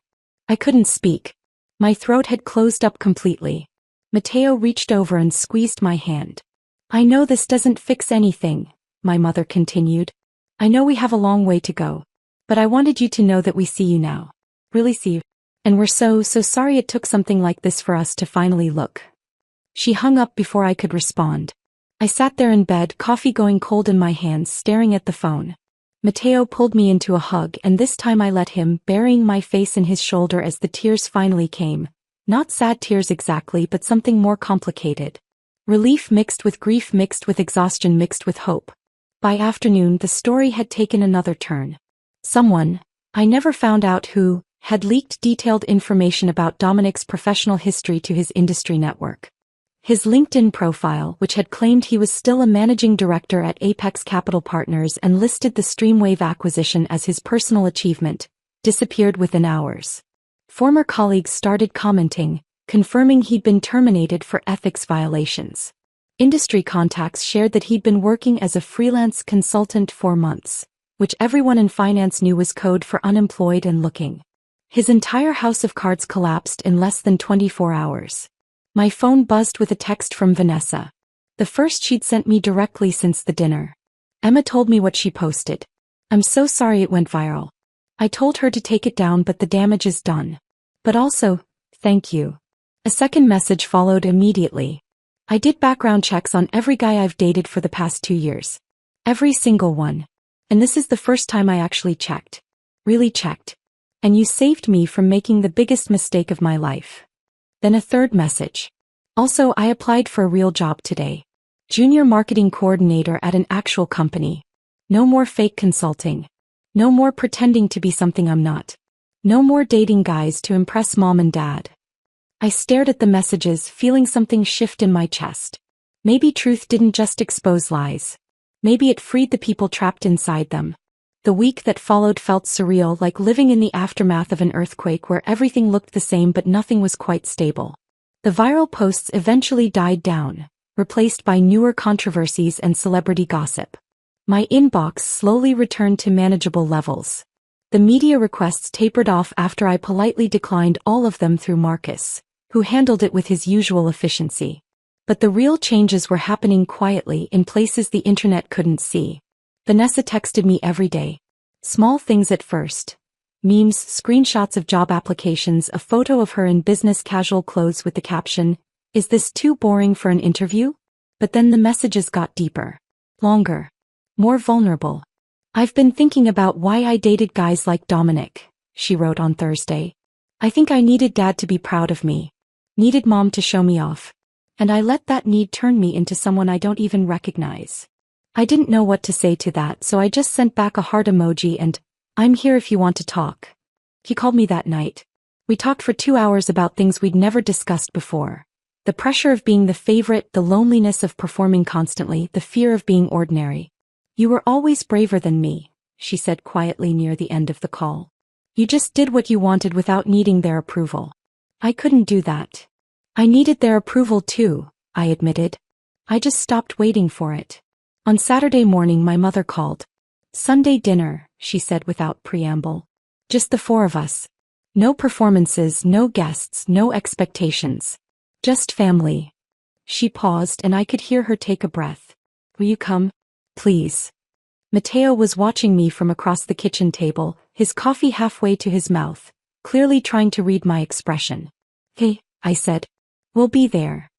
I couldn't speak. My throat had closed up completely. Matteo reached over and squeezed my hand. I know this doesn't fix anything, my mother continued. I know we have a long way to go. But I wanted you to know that we see you now. Really see you. And we're so sorry it took something like this for us to finally look. She hung up before I could respond. I sat there in bed, coffee going cold in my hands, staring at the phone. Matteo pulled me into a hug and this time I let him, burying my face in his shoulder as the tears finally came. Not sad tears exactly, but something more complicated. Relief mixed with grief, mixed with exhaustion, mixed with hope. By afternoon the story had taken another turn. Someone, I never found out who, had leaked detailed information about Dominic's professional history to his industry network. His LinkedIn profile, which had claimed he was still a managing director at Apex Capital Partners and listed the Streamwave acquisition as his personal achievement, disappeared within hours. Former colleagues started commenting, confirming he'd been terminated for ethics violations. Industry contacts shared that he'd been working as a freelance consultant for months, which everyone in finance knew was code for unemployed and looking. His entire house of cards collapsed in less than 24 hours. My phone buzzed with a text from Vanessa. The first she'd sent me directly since the dinner. Emma told me what she posted. I'm so sorry it went viral. I told her to take it down but the damage is done. But also, thank you. A second message followed immediately. I did background checks on every guy I've dated for the past 2 years. Every single one. And this is the first time I actually checked. Really checked. And you saved me from making the biggest mistake of my life. Then a third message. Also, I applied for a real job today. Junior marketing coordinator at an actual company. No more fake consulting. No more pretending to be something I'm not. No more dating guys to impress mom and dad. I stared at the messages, feeling something shift in my chest. Maybe truth didn't just expose lies. Maybe it freed the people trapped inside them. The week that followed felt surreal, like living in the aftermath of an earthquake where everything looked the same but nothing was quite stable. The viral posts eventually died down, replaced by newer controversies and celebrity gossip. My inbox slowly returned to manageable levels. The media requests tapered off after I politely declined all of them through Marcus, who handled it with his usual efficiency. But the real changes were happening quietly in places the internet couldn't see. Vanessa texted me every day. Small things at first. Memes, screenshots of job applications, a photo of her in business casual clothes with the caption, "Is this too boring for an interview?" But then the messages got deeper. Longer. More vulnerable. "I've been thinking about why I dated guys like Dominic," she wrote on Thursday. "I think I needed dad to be proud of me. Needed mom to show me off. And I let that need turn me into someone I don't even recognize. I didn't know what to say to that, so I just sent back a heart emoji and, 'I'm here if you want to talk.' He called me that night. We talked for 2 hours about things we'd never discussed before. The pressure of being the favorite, the loneliness of performing constantly, the fear of being ordinary. 'You were always braver than me,' she said quietly near the end of the call. 'You just did what you wanted without needing their approval. I couldn't do that. I needed their approval too,' I admitted. I just stopped waiting for it. On Saturday morning my mother called. 'Sunday dinner,' she said without preamble. 'Just the 4 of us. No performances, no guests, no expectations. Just family.' She paused and I could hear her take a breath. 'Will you come? Please?' Mateo was watching me from across the kitchen table, his coffee halfway to his mouth, clearly trying to read my expression. 'Hey,' I said. 'We'll be there.'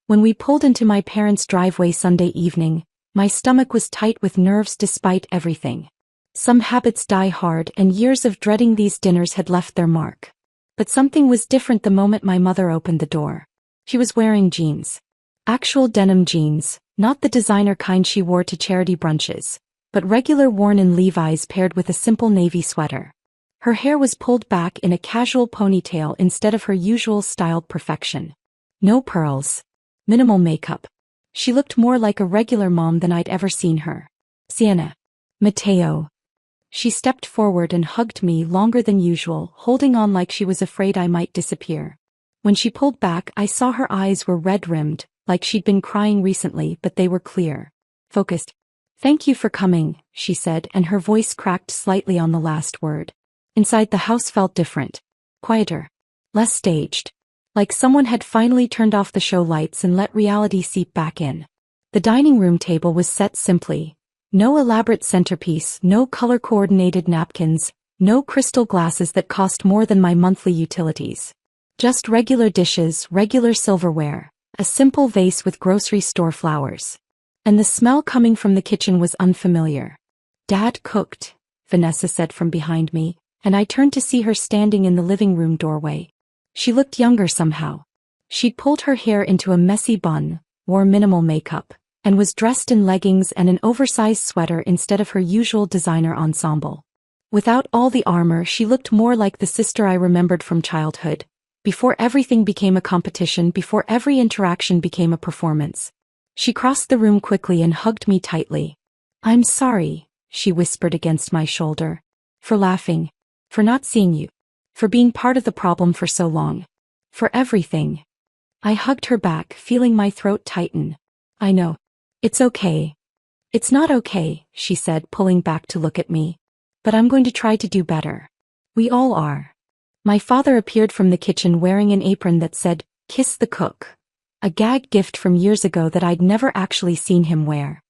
When we pulled into my parents' driveway Sunday evening, my stomach was tight with nerves despite everything. Some habits die hard and years of dreading these dinners had left their mark. But something was different the moment my mother opened the door. She was wearing jeans. Actual denim jeans, not the designer kind she wore to charity brunches, but regular worn-in Levi's paired with a simple navy sweater. Her hair was pulled back in a casual ponytail instead of her usual styled perfection. No pearls. Minimal makeup. She looked more like a regular mom than I'd ever seen her. "Sienna." "Mateo." She stepped forward and hugged me longer than usual, holding on like she was afraid I might disappear. When she pulled back, I saw her eyes were red-rimmed, like she'd been crying recently, but they were clear. Focused. "Thank you for coming," she said, and her voice cracked slightly on the last word. Inside the house felt different. Quieter. Less staged. Like someone had finally turned off the show lights and let reality seep back in. The dining room table was set simply. No elaborate centerpiece, no color-coordinated napkins, no crystal glasses that cost more than my monthly utilities. Just regular dishes, regular silverware, a simple vase with grocery store flowers. And the smell coming from the kitchen was unfamiliar. "Dad cooked," Vanessa said from behind me, and I turned to see her standing in the living room doorway. She looked younger somehow. She'd pulled her hair into a messy bun, wore minimal makeup, and was dressed in leggings and an oversized sweater instead of her usual designer ensemble. Without all the armor, she looked more like the sister I remembered from childhood, before everything became a competition, before every interaction became a performance. She crossed the room quickly and hugged me tightly. "I'm sorry," she whispered against my shoulder. "For laughing. For not seeing you. For being part of the problem for so long. For everything." I hugged her back, feeling my throat tighten. "I know. It's okay." "It's not okay," she said, pulling back to look at me. "But I'm going to try to do better. We all are." My father appeared from the kitchen wearing an apron that said, "Kiss the cook," a gag gift from years ago that I'd never actually seen him wear.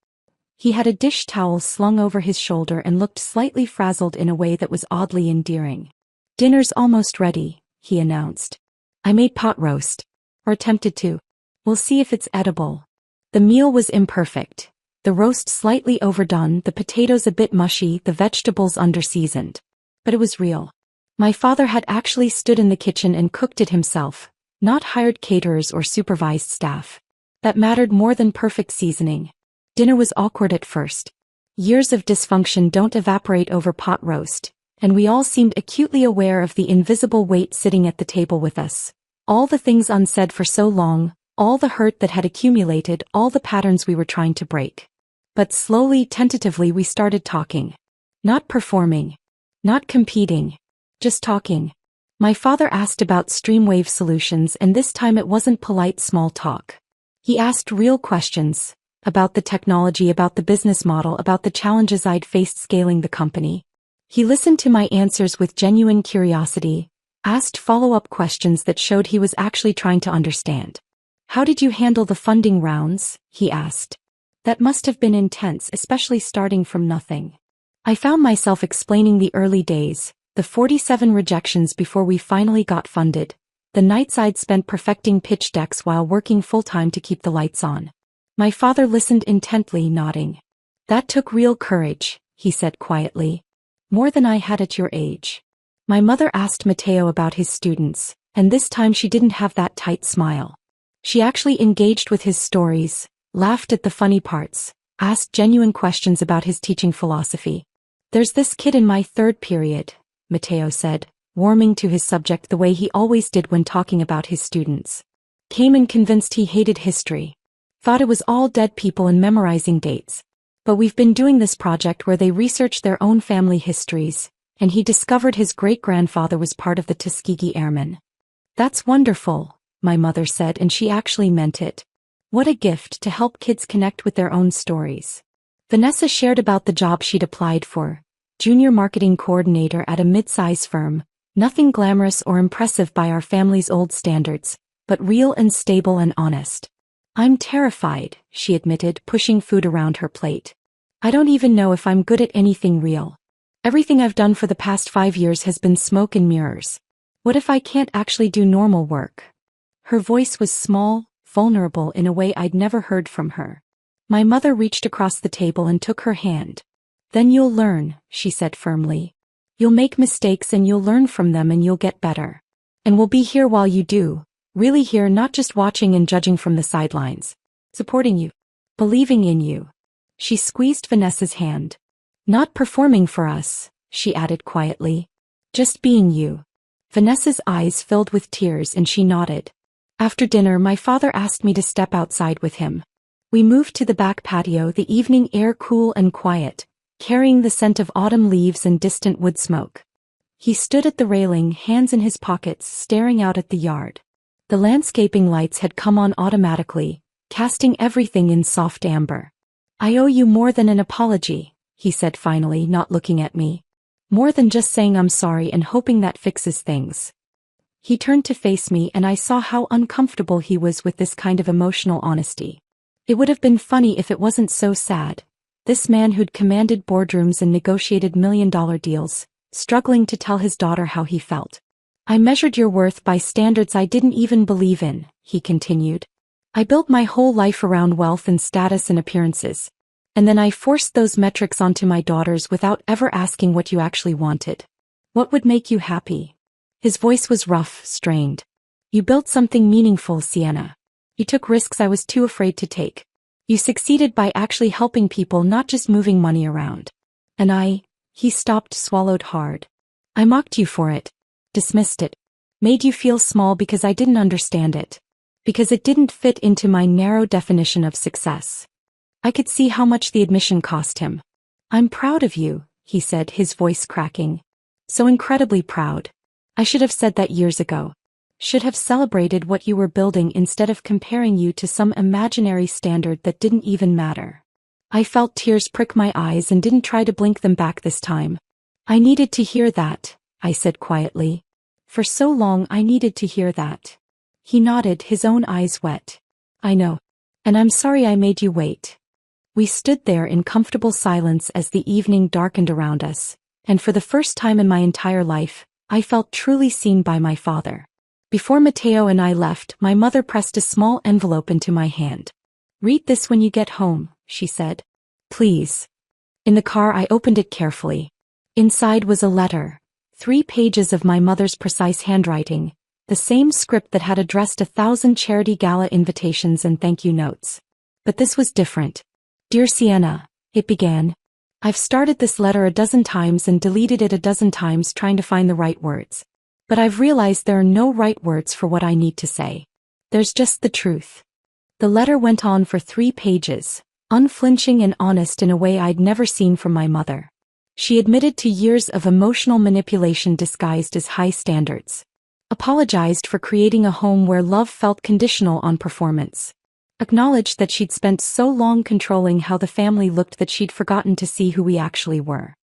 He had a dish towel slung over his shoulder and looked slightly frazzled in a way that was oddly endearing. "Dinner's almost ready," he announced. "I made pot roast. Or attempted to. We'll see if it's edible." The meal was imperfect. The roast slightly overdone, the potatoes a bit mushy, the vegetables underseasoned. But it was real. My father had actually stood in the kitchen and cooked it himself, not hired caterers or supervised staff. That mattered more than perfect seasoning. Dinner was awkward at first. Years of dysfunction don't evaporate over pot roast, and we all seemed acutely aware of the invisible weight sitting at the table with us. All the things unsaid for so long, all the hurt that had accumulated, all the patterns we were trying to break. But slowly, tentatively we started talking. Not performing. Not competing. Just talking. My father asked about streamwave solutions, and this time it wasn't polite small talk. He asked real questions. About the technology, about the business model, about the challenges I'd faced scaling the company. He listened to my answers with genuine curiosity, asked follow-up questions that showed he was actually trying to understand. How did you handle the funding rounds? He asked. That must have been intense, especially starting from nothing. I found myself explaining the early days, the 47 rejections before we finally got funded, the nights I'd spent perfecting pitch decks while working full-time to keep the lights on. My father listened intently, nodding. That took real courage, he said quietly. More than I had at your age. My mother asked Matteo about his students, and this time she didn't have that tight smile. She actually engaged with his stories, laughed at the funny parts, asked genuine questions about his teaching philosophy. There's this kid in my third period, Matteo said, warming to his subject the way he always did when talking about his students. Came in convinced he hated history. Thought it was all dead people and memorizing dates. But we've been doing this project where they research their own family histories, and he discovered his great-grandfather was part of the Tuskegee Airmen. That's wonderful, my mother said, and she actually meant it. What a gift to help kids connect with their own stories. Vanessa shared about the job she'd applied for, junior marketing coordinator at a mid-size firm, nothing glamorous or impressive by our family's old standards, but real and stable and honest. I'm terrified, she admitted, pushing food around her plate. I don't even know if I'm good at anything real. Everything I've done for the past 5 years has been smoke and mirrors. What if I can't actually do normal work? Her voice was small, vulnerable in a way I'd never heard from her. My mother reached across the table and took her hand. Then you'll learn, she said firmly. You'll make mistakes and you'll learn from them and you'll get better. And we'll be here while you do. Really here, not just watching and judging from the sidelines. Supporting you. Believing in you. She squeezed Vanessa's hand. Not performing for us, she added quietly. Just being you. Vanessa's eyes filled with tears and she nodded. After dinner, my father asked me to step outside with him. We moved to the back patio, the evening air cool and quiet, carrying the scent of autumn leaves and distant wood smoke. He stood at the railing, hands in his pockets, staring out at the yard. The landscaping lights had come on automatically, casting everything in soft amber. I owe you more than an apology, he said finally, not looking at me. More than just saying I'm sorry and hoping that fixes things. He turned to face me and I saw how uncomfortable he was with this kind of emotional honesty. It would have been funny if it wasn't so sad. This man who'd commanded boardrooms and negotiated million-dollar deals, struggling to tell his daughter how he felt. I measured your worth by standards I didn't even believe in, he continued. I built my whole life around wealth and status and appearances. And then I forced those metrics onto my daughters without ever asking what you actually wanted. What would make you happy? His voice was rough, strained. You built something meaningful, Sienna. You took risks I was too afraid to take. You succeeded by actually helping people, not just moving money around. And he stopped, swallowed hard. I mocked you for it. Dismissed it. Made you feel small because I didn't understand it. Because it didn't fit into my narrow definition of success. I could see how much the admission cost him. I'm proud of you, he said, his voice cracking. So incredibly proud. I should have said that years ago. Should have celebrated what you were building instead of comparing you to some imaginary standard that didn't even matter. I felt tears prick my eyes and didn't try to blink them back this time. I needed to hear that, I said quietly. For so long I needed to hear that. He nodded, his own eyes wet. I know. And I'm sorry I made you wait. We stood there in comfortable silence as the evening darkened around us, and for the first time in my entire life, I felt truly seen by my father. Before Matteo and I left, my mother pressed a small envelope into my hand. Read this when you get home, she said. Please. In the car I opened it carefully. Inside was a letter. 3 pages of my mother's precise handwriting, the same script that had addressed 1,000 charity gala invitations and thank you notes. But this was different. Dear Sienna, it began. I've started this letter a dozen times and deleted it a dozen times trying to find the right words. But I've realized there are no right words for what I need to say. There's just the truth. The letter went on for 3 pages, unflinching and honest in a way I'd never seen from my mother. She admitted to years of emotional manipulation disguised as high standards. Apologized for creating a home where love felt conditional on performance. Acknowledged that she'd spent so long controlling how the family looked that she'd forgotten to see who we actually were.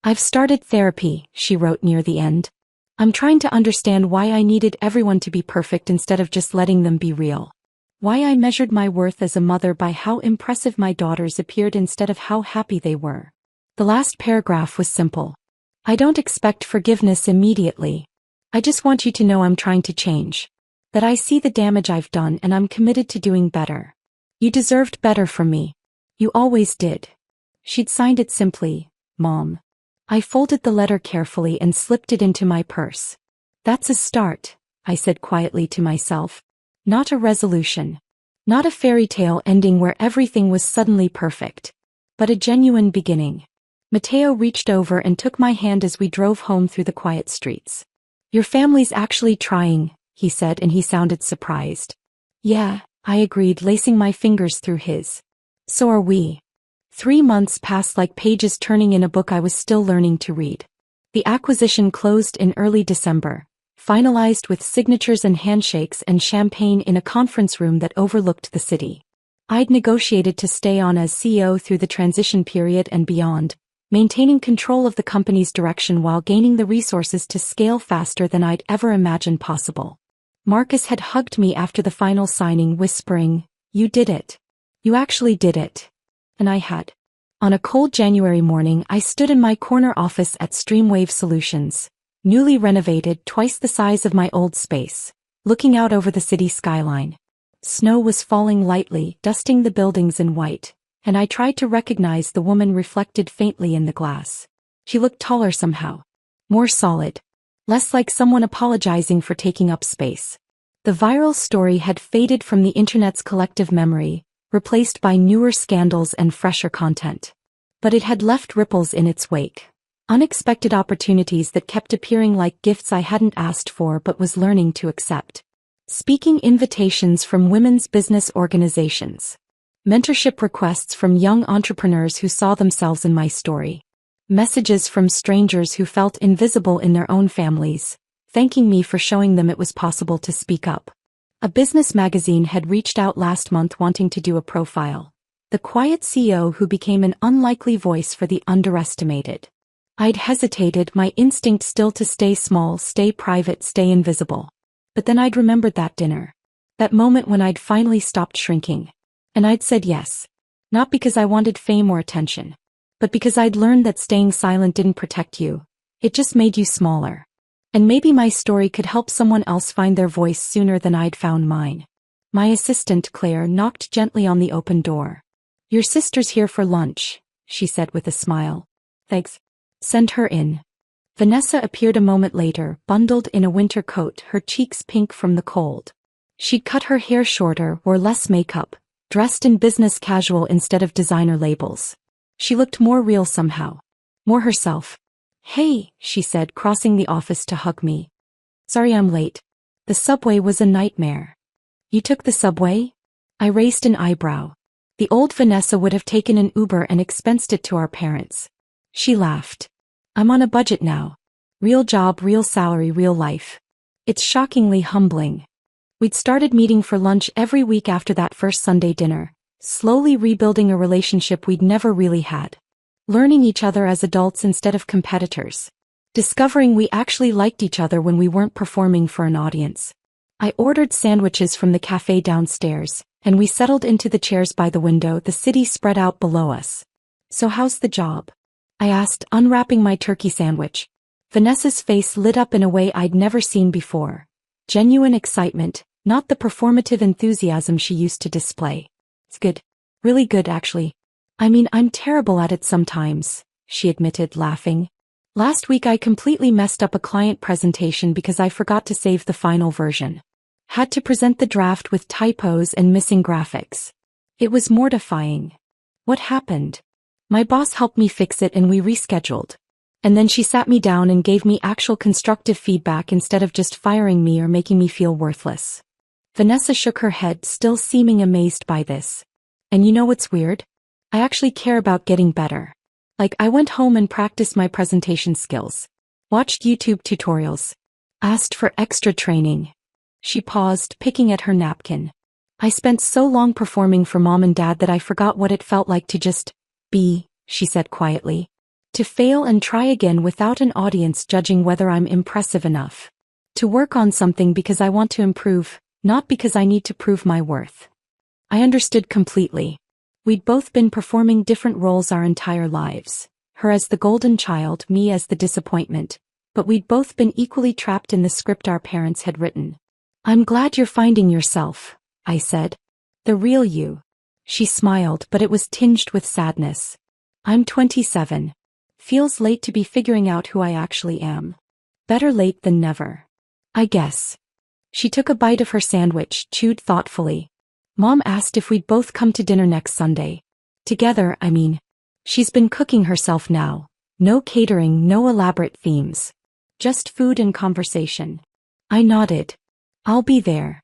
I've started therapy, she wrote near the end. I'm trying to understand why I needed everyone to be perfect instead of just letting them be real. Why I measured my worth as a mother by how impressive my daughters appeared instead of how happy they were. The last paragraph was simple. I don't expect forgiveness immediately. I just want you to know I'm trying to change. That I see the damage I've done and I'm committed to doing better. You deserved better from me. You always did. She'd signed it simply, Mom. I folded the letter carefully and slipped it into my purse. That's a start, I said quietly to myself. Not a resolution. Not a fairy tale ending where everything was suddenly perfect. But a genuine beginning. Mateo reached over and took my hand as we drove home through the quiet streets. Your family's actually trying, he said, and he sounded surprised. Yeah, I agreed, lacing my fingers through his. So are we. 3 months passed like pages turning in a book I was still learning to read. The acquisition closed in early December, finalized with signatures and handshakes and champagne in a conference room that overlooked the city. I'd negotiated to stay on as CEO through the transition period and beyond, maintaining control of the company's direction while gaining the resources to scale faster than I'd ever imagined possible. Marcus had hugged me after the final signing, whispering, "You did it. You actually did it." And I had. On a cold January morning, I stood in my corner office at Streamwave Solutions, newly renovated, twice the size of my old space, looking out over the city skyline. Snow was falling lightly, dusting the buildings in white, and I tried to recognize the woman reflected faintly in the glass. She looked taller somehow. More solid. Less like someone apologizing for taking up space. The viral story had faded from the internet's collective memory, replaced by newer scandals and fresher content. But it had left ripples in its wake. Unexpected opportunities that kept appearing like gifts I hadn't asked for but was learning to accept. Speaking invitations from women's business organizations. Mentorship requests from young entrepreneurs who saw themselves in my story. Messages from strangers who felt invisible in their own families, thanking me for showing them it was possible to speak up. A business magazine had reached out last month wanting to do a profile. The quiet CEO who became an unlikely voice for the underestimated. I'd hesitated, my instinct still to stay small, stay private, stay invisible. But then I'd remembered that dinner. That moment when I'd finally stopped shrinking. And I'd said yes. Not because I wanted fame or attention. But because I'd learned that staying silent didn't protect you. It just made you smaller. And maybe my story could help someone else find their voice sooner than I'd found mine. My assistant, Claire, knocked gently on the open door. Your sister's here for lunch, she said with a smile. Thanks. Send her in. Vanessa appeared a moment later, bundled in a winter coat, her cheeks pink from the cold. She'd cut her hair shorter, wore less makeup, dressed in business casual instead of designer labels. She looked more real somehow. More herself. Hey, she said, crossing the office to hug me. Sorry I'm late. The subway was a nightmare. You took the subway? I raised an eyebrow. The old Vanessa would have taken an Uber and expensed it to our parents. She laughed. I'm on a budget now. Real job, real salary, real life. It's shockingly humbling. We'd started meeting for lunch every week after that first Sunday dinner, slowly rebuilding a relationship we'd never really had. Learning each other as adults instead of competitors. Discovering we actually liked each other when we weren't performing for an audience. I ordered sandwiches from the cafe downstairs, and we settled into the chairs by the window, the city spread out below us. So how's the job? I asked, unwrapping my turkey sandwich. Vanessa's face lit up in a way I'd never seen before. Genuine excitement, not the performative enthusiasm she used to display. It's good. Really good, actually. I mean, I'm terrible at it sometimes, she admitted, laughing. Last week I completely messed up a client presentation because I forgot to save the final version. Had to present the draft with typos and missing graphics. It was mortifying. What happened? My boss helped me fix it and we rescheduled. And then she sat me down and gave me actual constructive feedback instead of just firing me or making me feel worthless. Vanessa shook her head, still seeming amazed by this. And you know what's weird? I actually care about getting better. Like, I went home and practiced my presentation skills. Watched YouTube tutorials. Asked for extra training. She paused, picking at her napkin. I spent so long performing for mom and dad that I forgot what it felt like to just be, she said quietly. To fail and try again without an audience judging whether I'm impressive enough. To work on something because I want to improve, not because I need to prove my worth. I understood completely. We'd both been performing different roles our entire lives. Her as the golden child, me as the disappointment. But we'd both been equally trapped in the script our parents had written. I'm glad you're finding yourself, I said. The real you. She smiled, but it was tinged with sadness. I'm 27. Feels late to be figuring out who I actually am. Better late than never. I guess. She took a bite of her sandwich, chewed thoughtfully. Mom asked if we'd both come to dinner next Sunday. Together, I mean. She's been cooking herself now. No catering, no elaborate themes. Just food and conversation. I nodded. I'll be there.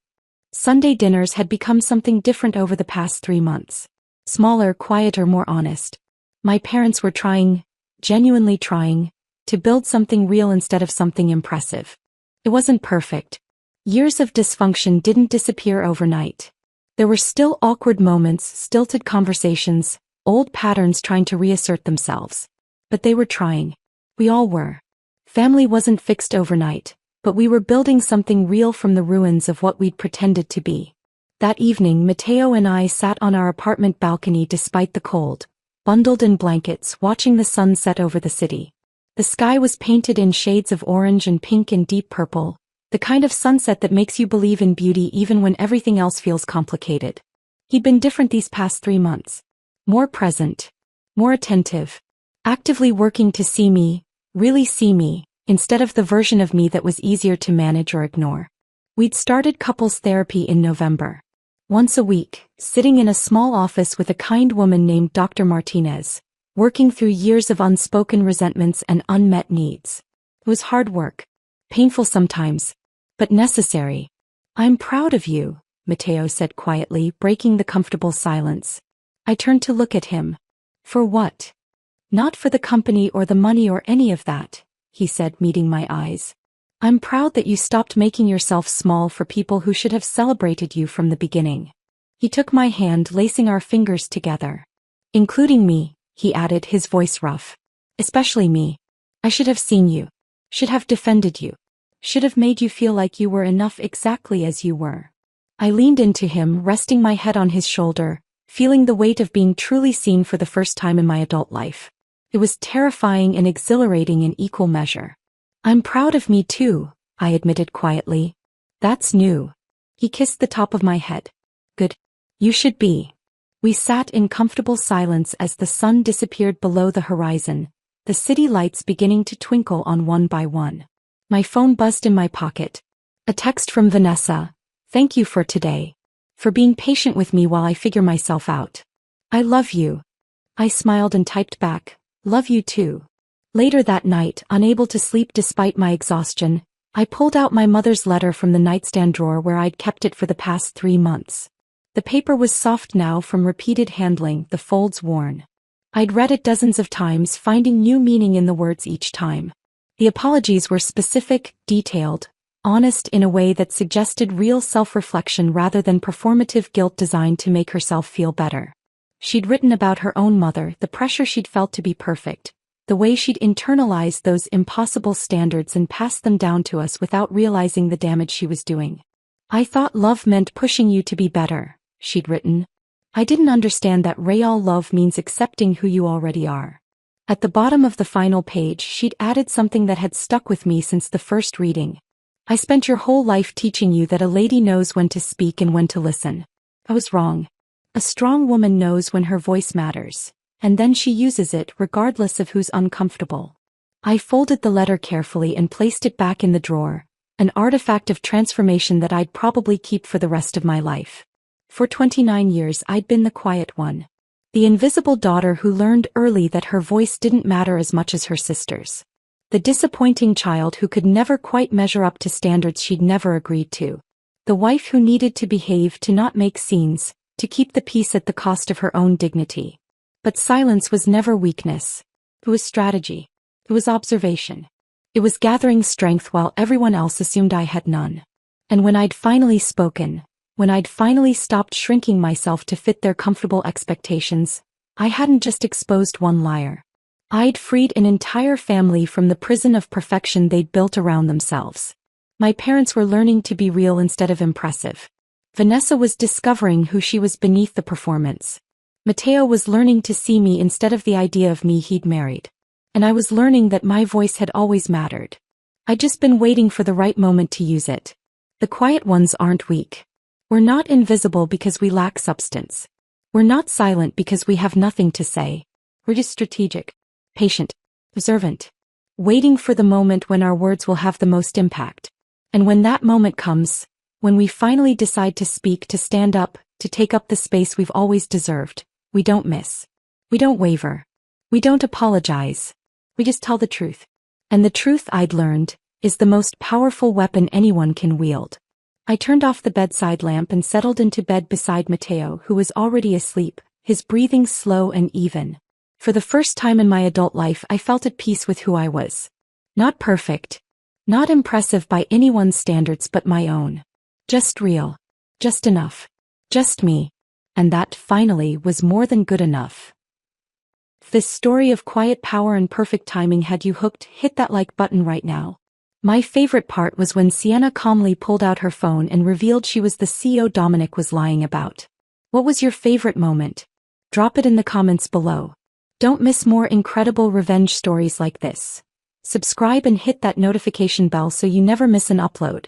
Sunday dinners had become something different over the past 3 months. Smaller, quieter, more honest. My parents were trying, genuinely trying, to build something real instead of something impressive. It wasn't perfect. Years of dysfunction didn't disappear overnight. There were still awkward moments, stilted conversations, old patterns trying to reassert themselves. But they were trying. We all were. Family wasn't fixed overnight, but we were building something real from the ruins of what we'd pretended to be. That evening, Mateo and I sat on our apartment balcony despite the cold, bundled in blankets, watching the sun set over the city. The sky was painted in shades of orange and pink and deep purple, the kind of sunset that makes you believe in beauty even when everything else feels complicated. He'd been different these past 3 months. More present. More attentive. Actively working to see me, really see me, instead of the version of me that was easier to manage or ignore. We'd started couples therapy in November. Once a week, sitting in a small office with a kind woman named Dr. Martinez, working through years of unspoken resentments and unmet needs. It was hard work. Painful sometimes. But necessary. I'm proud of you, Mateo said quietly, breaking the comfortable silence. I turned to look at him. For what? Not for the company or the money or any of that, he said, meeting my eyes. I'm proud that you stopped making yourself small for people who should have celebrated you from the beginning. He took my hand, lacing our fingers together. Including me, he added, his voice rough. Especially me. I should have seen you. Should have defended you. Should have made you feel like you were enough exactly as you were. I leaned into him, resting my head on his shoulder, feeling the weight of being truly seen for the first time in my adult life. It was terrifying and exhilarating in equal measure. I'm proud of me too, I admitted quietly. That's new. He kissed the top of my head. Good. You should be. We sat in comfortable silence as the sun disappeared below the horizon, the city lights beginning to twinkle on one by one. My phone buzzed in my pocket. A text from Vanessa. Thank you for today. For being patient with me while I figure myself out. I love you. I smiled and typed back, love you too. Later that night, unable to sleep despite my exhaustion, I pulled out my mother's letter from the nightstand drawer where I'd kept it for the past 3 months. The paper was soft now from repeated handling, the folds worn. I'd read it dozens of times, finding new meaning in the words each time. The apologies were specific, detailed, honest in a way that suggested real self-reflection rather than performative guilt designed to make herself feel better. She'd written about her own mother, the pressure she'd felt to be perfect, the way she'd internalized those impossible standards and passed them down to us without realizing the damage she was doing. I thought love meant pushing you to be better, she'd written. I didn't understand that real love means accepting who you already are. At the bottom of the final page, she'd added something that had stuck with me since the first reading. I spent your whole life teaching you that a lady knows when to speak and when to listen. I was wrong. A strong woman knows when her voice matters, and then she uses it regardless of who's uncomfortable. I folded the letter carefully and placed it back in the drawer, an artifact of transformation that I'd probably keep for the rest of my life. For 29 years I'd been the quiet one. The invisible daughter who learned early that her voice didn't matter as much as her sister's. The disappointing child who could never quite measure up to standards she'd never agreed to. The wife who needed to behave to not make scenes, to keep the peace at the cost of her own dignity. But silence was never weakness. It was strategy. It was observation. It was gathering strength while everyone else assumed I had none. And when I'd finally spoken, when I'd finally stopped shrinking myself to fit their comfortable expectations, I hadn't just exposed one liar. I'd freed an entire family from the prison of perfection they'd built around themselves. My parents were learning to be real instead of impressive. Vanessa was discovering who she was beneath the performance. Mateo was learning to see me instead of the idea of me he'd married. And I was learning that my voice had always mattered. I'd just been waiting for the right moment to use it. The quiet ones aren't weak. We're not invisible because we lack substance. We're not silent because we have nothing to say. We're just strategic, patient, observant, waiting for the moment when our words will have the most impact. And when that moment comes, when we finally decide to speak, to stand up, to take up the space we've always deserved, we don't miss. We don't waver. We don't apologize. We just tell the truth. And the truth, I'd learned, is the most powerful weapon anyone can wield. I turned off the bedside lamp and settled into bed beside Mateo, who was already asleep, his breathing slow and even. For the first time in my adult life, I felt at peace with who I was. Not perfect. Not impressive by anyone's standards but my own. Just real. Just enough. Just me. And that, finally, was more than good enough. If this story of quiet power and perfect timing had you hooked, hit that like button right now. My favorite part was when Sienna calmly pulled out her phone and revealed she was the CEO Dominic was lying about. What was your favorite moment? Drop it in the comments below. Don't miss more incredible revenge stories like this. Subscribe and hit that notification bell so you never miss an upload.